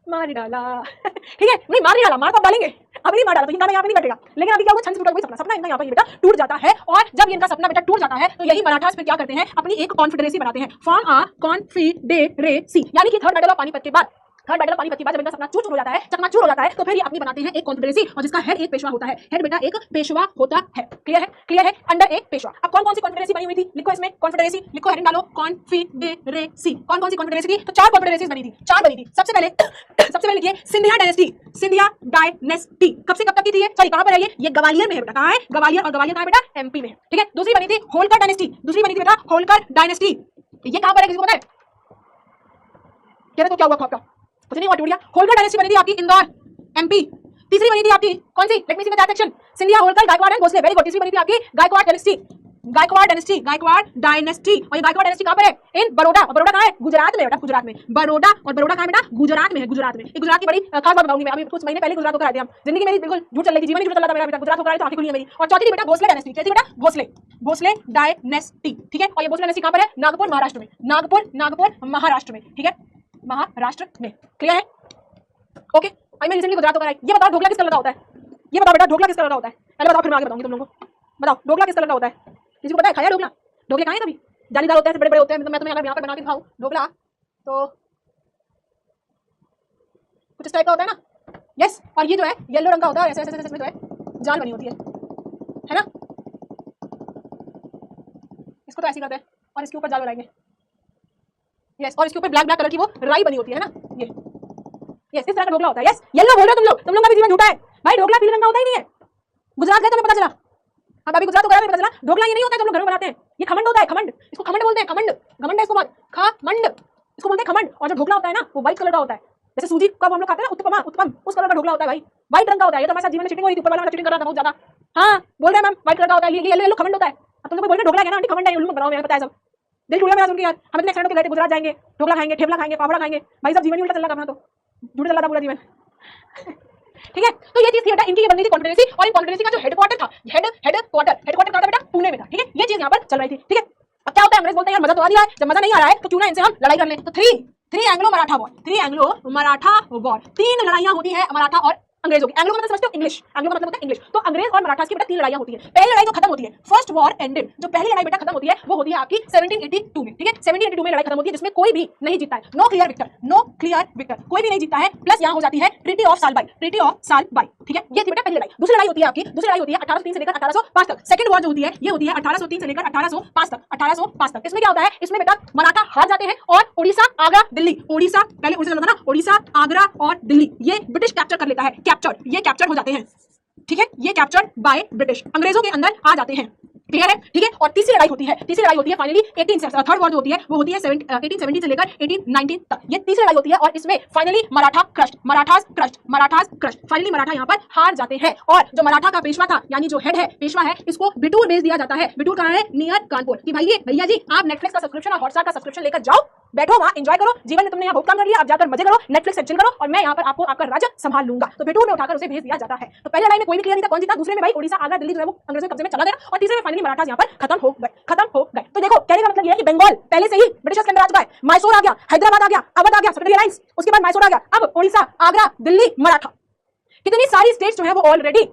मार डाला। ठीक है, नहीं मार नहीं डाला, मार तो डालेंगे, अभी नहीं मार डाला तो ये गाना यहाँ पे नहीं बैठेगा। लेकिन अभी क्या होगा, छन से टूटा कोई सपना, सपना इनका यहाँ पर बेटा टूट जाता है। और जब इनका सपना बेटा टूट जाता है, तो यही मराठास फिर क्या करते हैं, अपनी एक कॉन्फेडरेसी बनाते हैं, फॉर्म अ कॉन्फेडरेसी। यानी कि थर्ड बैटल ऑफ पानीपत के बाद, थर्ड बैटल पानीपत के बाद जब इनका सपना चूर हो जाता है, चकनाचूर हो जाता है, तो फिर ये अपनी बनाते हैं एक कॉन्फेडरेसी, और जिसका हेड एक पेशवा होता है। हेड बेटा एक पेशवा होता है। क्लियर है, क्लियर है, अंडर एक पेशवा। अब कौन कौन सी कॉन्फेडरेसी बनी हुई थी, लिखो इसमें कॉन्फेडरेसी, लिखो हेडिंग डालो कॉन्फेडरेसी। कौन कौन सी कॉन्फेडरेसी थी, तो 4 कॉन्फेडरेसीज बनी थी, 4 बनी थी। सबसे पहले लिखिए सिंधिया डायनेस्टी, सिंधिया डायनेस्टी कब से कब तक की थी, सॉरी कहां पर है ये ग्वालियर में है बेटा, कहां है, ग्वालियर, और ग्वालियर कहां है बेटा, एमपी में है। ठीक है, दूसरी बनी थी होलकर डायनेस्टी, दूसरी बनी थी बेटा होलकर डायनेस्टी, ये कहां पर है, किसी को पता है, कह रहे तो क्या हुआ आपका, कुछ नहीं हुआ, टूट गया। होलकर डायनेस्टी बनी थी आपकी इंदौर, एमपी। तीसरी बनी थी आपकी कौन सी, let me see the section, Scindia, Holkar, Gaekwad and Bhonsle, very good. तीसरी बनी थी आपकी Gaekwad dynasty, Gaekwad dynasty, Gaekwad dynasty. और ये गायकवाड़ डायनेस्टी कहां पर है, इन बड़ौदा। और बड़ौदा कहां है, गुजरात में बेटा, गुजरात में बड़ौदा। और बड़ौदा कहां है बेटा, गुजरात में है, गुजरात में। गुजरात की बड़ी खास बात बताऊंगी मैं, अभी कुछ महीने पहले गुजरात होकर आए थे हम, जिंदगी मेरी बिल्कुल झूठ चल रही थी, जीवन ही झूठ चल रहा था मेरा बेटा, गुजरात होकर आए तो आंखें खुली है मेरी। और चौथी थी बेटा भोसले डायनेस्टी, कैसी बेटा, भोसले, भोसले डायनेस्टी। ठीक है, और ये भोसले डायनेस्टी कहां पर है, नागपुर महाराष्ट्र में, नागपुर, नागपुर महाराष्ट्र में। ठीक है, महाराष्ट्र में। क्लियर है, ओके। आई मैं रिसेंटली गुजरात होकर आई। ये बताओ ढोकला किस कलर का होता है, ये बताओ बेटा ढोकला किस कलर का होता है, पहले बताओ फिर मैं आगे बताऊंगी तुम लोगों को। बताओ ढोकला किस कलर का होता है, किसी को पता है, खाया ढोकला, ढोकले खाए कभी, जालीदार होते हैं, बड़े बड़े होते हैं। तो मैं तुम्हें अगर यहाँ पर बना के दिखाऊं ढोकला, तो कुछ इस टाइप का होता है ना, यस। और ये जो है येलो रंग का होता है, ऐसे ऐसे इसमें जो है जाल बनी होती है ना, इसको तो ऐसे करते हैं और इसके ऊपर जाल बनाएंगे, यस। और इसके ऊपर ब्लैक ब्लैक कलर की वो राई बनी होती है ना, ये यस, इस तरह का ढोकला होता है। यस, येलो बोल रहे हो तुम लोग का भी जीवन झूठा है भाई, ढोकला पीले रंग का होता ही नहीं है। गुजरात गए तो हमें पता चला, हाँ अभी गुजरात वगैरह में पता चला ढोकला ये नहीं होता है जो हम लोग घर में बनाते हैं, ये खमंड होता है, खमंड, इसको खमंड बोलते हैं, खमंड, घमंड है इसको बहुत, खमंड इसको बोलते हैं, खमंड। और जो ढोकला होता है ना वो व्हाइट कलर का होता है, जैसे सूजी का हम लोग खाते हैं ना, उत्तपम, उत्तपम, उस कलर का ढोकला होता है भाई, व्हाइट रंग का होता है। ये तो हमारे साथ जीवन में चीटिंग हो रही थी, ऊपर वाला चीटिंग कर रहा था बहुत ज्यादा। हाँ बोल रहे हैं मैम व्हाइट कलर का होता है, ये येलो खमंड होता है। अब तुम लोग बोल रहे ढोकला है ना आंटी, खमंड है, उल्लू बनाओ, मेरे पता है सब। दिल टूटा मेरा सुन के यार, हम इतने एक्साइटेड होकर गए थे, गुजरात जाएंगे, ढोकला खाएंगे, ठेपला खाएंगे, पापड़ा खाएंगे, भाई सब जीवन ही उल्टा चल रहा था, तो झूठ चल रहा था पूरा जीवन। ठीक है, तो ये चीज थी बेटा इनकी, ये बन रही थी कॉन्फेडरेसी। और इन कॉन्फेडरेसी का जो हेडक्वार्टर था, हेडक्वार्टर कहाँ था बेटा, पुणे में था। ठीक है, ये चीज यहाँ पर चल रही थी। ठीक है, अब क्या होता है, अंग्रेज बोलते हैं यार मजा तो आ रहा है, जब मजा नहीं आ रहा है तो क्यों ना इनसे हम लड़ाई कर लें। तो three Anglo Maratha war, 3 Anglo Maratha war, 3 लड़ाइयां होती है मराठा और अंग्रेजों की। एंग्लो का मतलब समझते हो, इंग्लिश, एंग्लो का मतलब होता है इंग्लिश। तो अंग्रेज और मराठास की बेटा 3 लड़ाइयां होती है। पहली लड़ाई जो खत्म होती है, फर्स्ट वॉर एंडेड, जो पहली लड़ाई बेटा खत्म होती है वो होती है आपकी 1782 में। ठीक है, 1782 में लड़ाई खत्म होती है, जिसमें कोई भी नहीं जीतता है, no clear victor, no clear victor, कोई भी नहीं जीतता है। प्लस यहाँ हो जाती है treaty of Salbai, treaty of Salbai. ठीक है, ये थी बेटा पहली लड़ाई। दूसरी लड़ाई होती है आपकी, दूसरी लड़ाई होती है 1803 से लेकर 1805 तक। सेकंड वॉर जो होती है ये होती है 1803 से लेकर 1805 तक, 1805 तक। इसमें क्या होता है, इसमें बेटा मराठा हार जाते हैं और उड़ीसा, आगरा, दिल्ली, उड़ीसा, पहले उड़ीसा चलता था ना, उड़ीसा, आगरा और दिल्ली ये ब्रिटिश कैप्चर कर लेता है, कैप्चर्ड, ये कैप्चर हो जाते हैं। ठीक है, ये कैप्चर्ड बाय ब्रिटिश, अंग्रेजों के अंदर आ जाते हैं। क्लियर है, ठीक है। और तीसरी लड़ाई होती है, तीसरी लड़ाई होती है फाइनली 18 थर्ड वॉर जो होती है वो होती है 1870 से लेकर 1819 तक, ये तीसरी लड़ाई होती है। और इसमें finally Maratha crushed, Marathas crushed, Marathas crushed, finally Maratha यहाँ पर हार जाते हैं। और जो मराठा का पेशवा था, यानी जो हेड है, पेशवा है, इसको बिटूर भेज दिया जाता है। बिटूर कहाँ है, नियर कानपुर, कि भाई भैया जी आप नेटफ्लिक्स का सब्सक्रिप्शन और हॉटस्टार का सब्सक्रिप्शन लेकर जाओ, बैठो वहां एंजॉय करो, जीवन में तुमने यहाँ बहुत काम कर लिया, अब जाकर मजे करो, नेटफ्लिक्स से चिल करो, और मैं यहाँ पर आपको आपका राज्य संभाल लूंगा। तो बिटूर में उठाकर उसे भेज दिया जाता है। तो पहले लड़ाई में कोई भी क्लियर नहीं था कौन जीता, दूसरे में भाई उड़ीसा, आगरा, दिल्ली जो है वो अंग्रेजों के कब्जे में चला गया, और तीसरे में फाइनली मराठा यहाँ पर खत्म हो गए। तो देखो कहने का मतलब ये है कि बंगाल पहले से ही ब्रिटिश के अंदर आ चुका है, मैसूर आ गया, हैदराबाद आ गया, अवध आ गया, सेक्रेटरी अलायंस, उसके बाद मैसूर आ गया, अब उड़ीसा, आगरा, दिल्ली, मराठा, कितनी सारी स्टेट्स जो है वो ऑलरेडी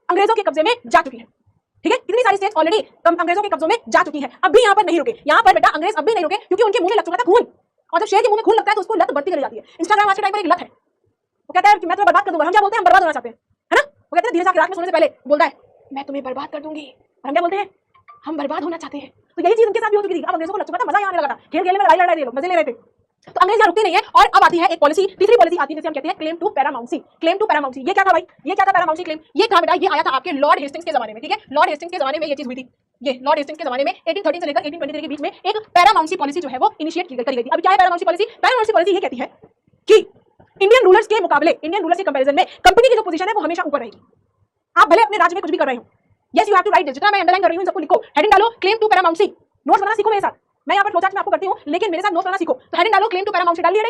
अंग्रेजों के कब्जे में जा चुकी है। ठीक है, कितनी सारी स्टेट्स ऑलरेडी अंग्रेजों के कब्जों में जा चुकी है। अब भी यहाँ पर नहीं रुके, यहाँ पर बेटा अंग्रेज अब भी नहीं रुके, क्योंकि उनके मुंह में लग चुका था खून, और जब शेर के मुंह में खून लगता है तो उसको लत बढ़ती चली जाती है। इंस्टाग्राम आज के टाइम पर एक लत है, वो कहता है कि मैं तुम्हें बर्बाद कर दूंगा। हम क्या बोलते हैं, हम बर्बाद होना चाहते हैं, है ना। वो कहते हैं धीरे से रात में सोने से पहले बोलता है मैं तुम्हें बर्बाद कर दूंगी, और हम क्या बोलते हैं हम बर्बाद होना चाहते हैं। तो यही चीज उनके साथ भी हो चुकी थी। अब अंग्रेजों को लग चुका था, मजा आने लगा था, खेल खेलने में लड़ाई लड़ रहे थे लोग, मजे ले रहे थे। तो अंग्रेज यहाँ रुकते नहीं है। और अब आती है एक पॉलिसी, तीसरी पॉलिसी आती है जिसे हम कहते हैं claim to paramountcy. Claim to paramountcy ये क्या था भाई, ये क्या था पैरामाउंसी क्लेम? ये था बेटा, ये आया था आपके लॉर्ड हेस्टिंग्स के जमाने में, ठीक है। लॉर्ड हेस्टिंग्स के जमाने में ये चीज हुई थी। ये लॉर्ड हेस्टिंग्स के जमाने में 1813 से लेकर 1823 के बीच में एक पैरामाउंसी पॉलिसी जो है वो इनिशिएट की गई थी। अब क्या है पैरामाउसी पॉलिसी? पैरामाउसी पॉलिसी ये कहती है कि इंडियन रूलर्स के मुकाबले, इंडियन रूलर्स के कंपैरिजन में कंपनी की जो पोजीशन है वो हमेशा ऊपर रहेगी। आप भले अपने राज्य में कुछ भी कर रहे हो, yes you have to write this. जितना मैं अंडरलाइन कर रही हूं सबको लिखो, हेडिंग डालो क्लेम टू पैरामाउसी। नोट्स बनाना सीखो मेरे साथ, मैं यहाँ पर फ्लोचार्ट में आपको करती हूँ, लेकिन मेरे साथ नोट्स बनाना सीखो। तो हेडिंग डालो क्लेम टू पैरामाउसी, डाल लिया,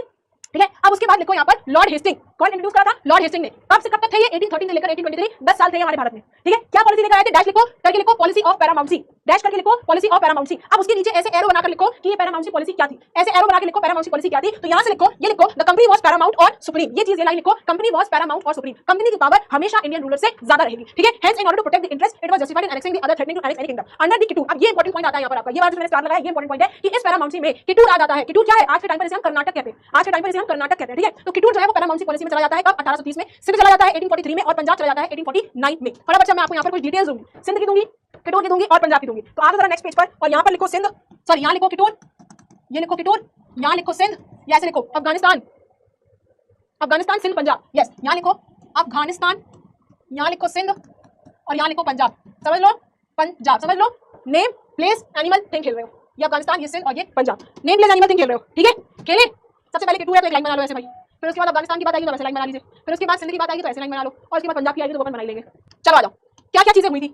ठीक है। अब उसके बाद लिखो यहाँ पर लॉर्ड हेस्टिंग। कौन इंट्रोड्यूस करा था? लॉर्ड हेस्टिंग ने। कब से कब तक थे ये? 1813 से लेकर 1823, 10 साल थे हमारे भारत में, ठीक है। क्या पॉलिसी लेकर आए थे? डैश लिखो करके लिखो पॉलिसी ऑफ पैरामाउसी, डैश करके लिखो पॉलिसी ऑफ पैरामाउसी। अब उसके नीचे ऐसे एरो बनाकर लिखो कि ये पैरामाउसी पॉलिसी क्या थी, ऐसे एरो बना के लिखो पैरामाउसी पॉलिसी क्या थी। तो यहाँ से लिखो, ये लिखो द कंपनी वाज पैरामाउंट और सुप्रीम, ये चीज ये लाइन लिखो, कंपनी वाज पैरामाउंट और सुप्रीम। कंपनी की पावर हमेशा इंडियन रूलर से ज्यादा रहेगी, ठीक है। Hence in order to protect the interest it was justified in annexing the other threatening to annex any kingdom under the किटू। अब ये इंपॉर्टेंट पॉइंट आता है यहाँ पर आपका, ये बात जो मैंने स्टार लगाया, ये इंपॉर्टेंट पॉइंट है कि इस पैरामाउसी में किटूर आ जाता है। किटूर क्या है? आज के टाइम पर इसे हम कर्नाटक कहते हैं, आज के टाइम पर इसे हम कर्नाटक कहते हैं, ठीक है। तो किटूर जो है वो पैरामाउसी पॉलिसी में चला जाता है कब? 1830 में। सिंध चला जाता है 1843 में, और पंजाब चला जाता है 1849 में। थोड़ा बच्चा मैं आपको यहाँ पर कुछ डिटेल्स दूंगी, सिंध की दूंगी, किटूर की दूंगी और पंजाब की दूंगी। तो आ जाओ जरा नेक्स्ट पेज पर, और यहाँ पर लिखो सिंध, सॉरी यहाँ लिखो किटूर, ये लिखो किटूर, यहाँ लिखो सिंध, या ऐसे लिखो अफगानिस्तान, अफगानिस्तान सिंध पंजाब, यस। यहाँ लिखो अफगानिस्तान, यहाँ लिखो सिंध, और यहाँ लिखो पंजाब। समझ लो पंजाब, समझ लो। नेम प्लेस एनिमल थिंग खेल रहे हो, ये अफगानिस्तान, ये सिंध और ये Punjab. Name place animal thing खेल रहे हो, ठीक है। खेले सबसे पहले किटूर है तो एक लाइन बना लो ऐसे भाई, फिर उसके बाद अफगानिस्तान की बात आएगी तो ऐसे लाइन बना लीजिए, फिर उसके बाद सिंध की बात आएगी तो ऐसे लाइन बना लो, और उसके बाद पंजाब की आएगी तो अपन बना ही लेंगे। चलो आ जाओ, क्या क्या चीजें हुई थी।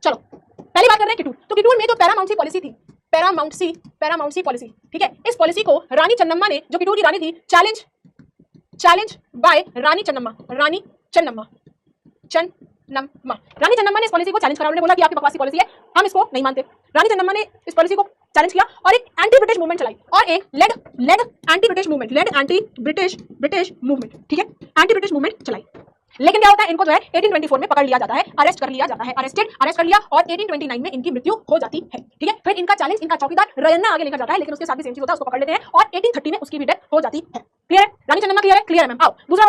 चलो पहली बात कर रहे हैं किटूर। तो किटूर में जो पैरामाउसी पॉलिसी थी, पैरामाउसी पॉलिसी, ठीक है। इस पॉलिसी को रानी चन्नम्मा ने, जो किटूर की रानी थी, चैलेंज बाय रानी चन्नम्मा, रानी चन्नम्मा ने इस पॉलिसी को चैलेंज करा। उन्होंने बोला कि आपकी बकवासी पॉलिसी है, हम इसको नहीं मानते। रानी चन्नम्मा ने इस पॉलिसी को चैलेंज किया और एक एंटी ब्रिटिश मूवमेंट चलाई, और एक लेड एंटी ब्रिटिश मूवमेंट, ठीक है, एंटी ब्रिटिश मूवमेंट चलाई। लेकिन क्या होता है, इनको जो है 1824 में पकड़ लिया जाता है, अरेस्ट कर लिया जाता है, अरेस्ट कर लिया, और 1829 में इनकी मृत्यु हो जाती है, ठीक है। फिर इनका चैलेंज इनका चौकीदार रयन्ना आगे लेकर जाता है, लेकिन उसके साथ भी सेम चीज होता है, उसको पकड़ लेते हैं, और 1830 में उसकी भी डेथ हो जाती है। क्लियर है रानी चन्नम्मा? क्लियर है मैम। आओ दूसरा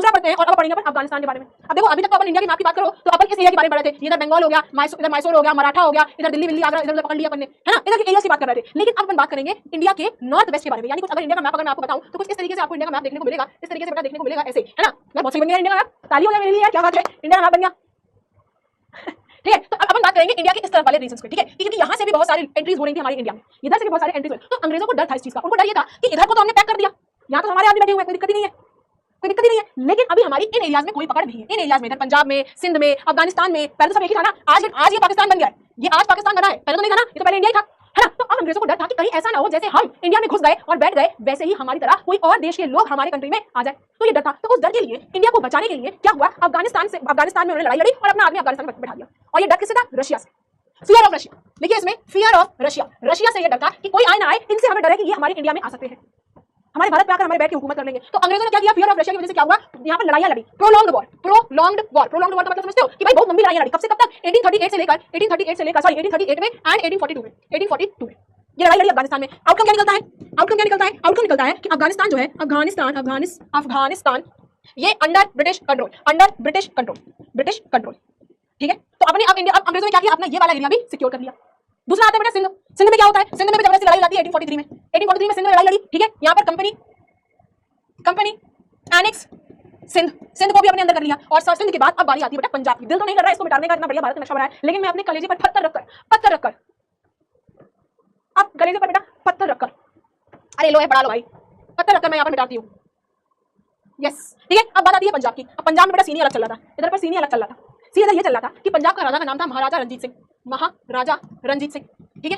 पढ़ते हैं और अब पढ़ेंगे अपन अफगानिस्तान के बारे में। अब देखो, अभी तक तो अपन इंडिया की मैप की बात करो तो अपन इस एरिया के बारे में पढ़े थे, इधर बंगाल हो गया, इधर मैसूर हो गया, मराठा हो गया, इधर दिल्ली आगरा, इधर पकड़ लिया अपन ने, है ना, इधर के एरिया की बात कर रहे थे। लेकिन अब अपन बात करेंगे इंडिया के नॉर्थ वेस्ट के बारे में, यानी कुछ अगर इंडिया का मैप अगर मैं आपको बताऊं तो कुछ इस तरीके से आपको इंडिया का मैप देखने को मिलेगा, इस तरीके से बेटा देखने को मिलेगा, ऐसे, है ना। मैं बहुत सही बन गया इंडिया का मैप, ताली हो जाए मेरे लिए यार, क्या बात है, इंडिया का मैप बन गया, ठीक है। तो अब अपन बात करेंगे इंडिया के इस तरफ वाले रीजन्स पे, ठीक है, क्योंकि यहाँ से भी बहुत सारी एंट्रीज हो रही थी हमारे इंडिया में, इधर से भी बहुत सारे एंट्रीज हुए। तो अंग्रेजों को डर था इस चीज का, उनको डर ये था कि इधर को तो हमने पैक कर दिया, यहाँ तो हमारे आदमी बैठे हुए हैं, कोई दिक्कत ही नहीं है, लेकिन अभी हमारी इन एरियाज में कोई पकड़ नहीं है। इन एरियाज में, इधर पंजाब में, सिंध में, अफगानिस्तान में, पहले तो सब एक ही था ना, आज ये पाकिस्तान बन गया है, ये आज पाकिस्तान बना है, पहले तो नहीं था ना, ये तो पहले इंडिया ही था, है ना। तो अब अंग्रेजों को डर था कि कहीं ऐसा ना हो जैसे हम इंडिया में घुस गए और बैठ गए, वैसे ही हमारी तरह कोई और देश के लोग हमारे कंट्री में आ जाए। तो ये डर था। तो उस डर के लिए, इंडिया को बचाने के लिए क्या हुआ, अफगानिस्तान में उन्होंने लड़ाई लड़ी और अपना आदमी अफगानिस्तान में बैठा दिया। और ये डर किससे था? रशिया से। फियर ऑफ रशिया, देखिए इसमें फियर ऑफ रशिया से ये डर था कि कोई आए ना आए, इनसे हमें डर है कि ये हमारे इंडिया में आ सकते हैं, हमारे भारत पे आकर हमारे बैठ के हुकूमत कर लेंगे। तो अंग्रेजों ने क्या किया, फियर ऑफ रशिया की वजह से क्या हुआ, यहाँ पर लड़ाइयां लड़ी, प्रोलॉन्ग्ड वॉर का मतलब समझते हो कि भाई बहुत लंबी लड़ाइयां लड़ी, कब से कब तक, 1838 से लेकर 1838 में एंड 1842 में ये लड़ाई लड़ी अफगानिस्तान में। आउटकम क्या निकलता है कि अफगानिस्तान जो है, अफगानिस्तान ये अंडर ब्रिटिश कंट्रोल, ठीक है। तो अपने अब अंग्रेजों ने क्या किया, अपना ये वाला एरिया भी सिक्योर कर लिया। दूसरा आता है बेटा सिंध में क्या होता है, सिंध में भी जबरदस्ती लड़ाई लड़ी 1843 में सिंध में लड़ाई लड़ी, ठीक है। यहाँ पर कंपनी एनेक्स सिंध को भी अपने अंदर कर लिया। और सिंध के बाद अब बारी आती है बेटा पंजाब की। दिल तो नहीं कर रहा है इसको मिटाने का, इतना बढ़िया भारत का नक्शा बनाया, लेकिन मैं अपने कलेजे पर पत्थर रखकर अब कलेजे पर बेटा पत्थर रखकर, अरे लो है पढ़ा लो भाई, पत्थर रखकर मैं यहाँ पर मिटाती हूँ, यस, ठीक है। अब बात आती है पंजाब की। अब पंजाब में बेटा सीनी अलग चल रहा था, इधर पर सीनी अलग चल रहा था। सीधा ये चल रहा था कि पंजाब का राजा का नाम था महाराजा रणजीत सिंह, ठीक है।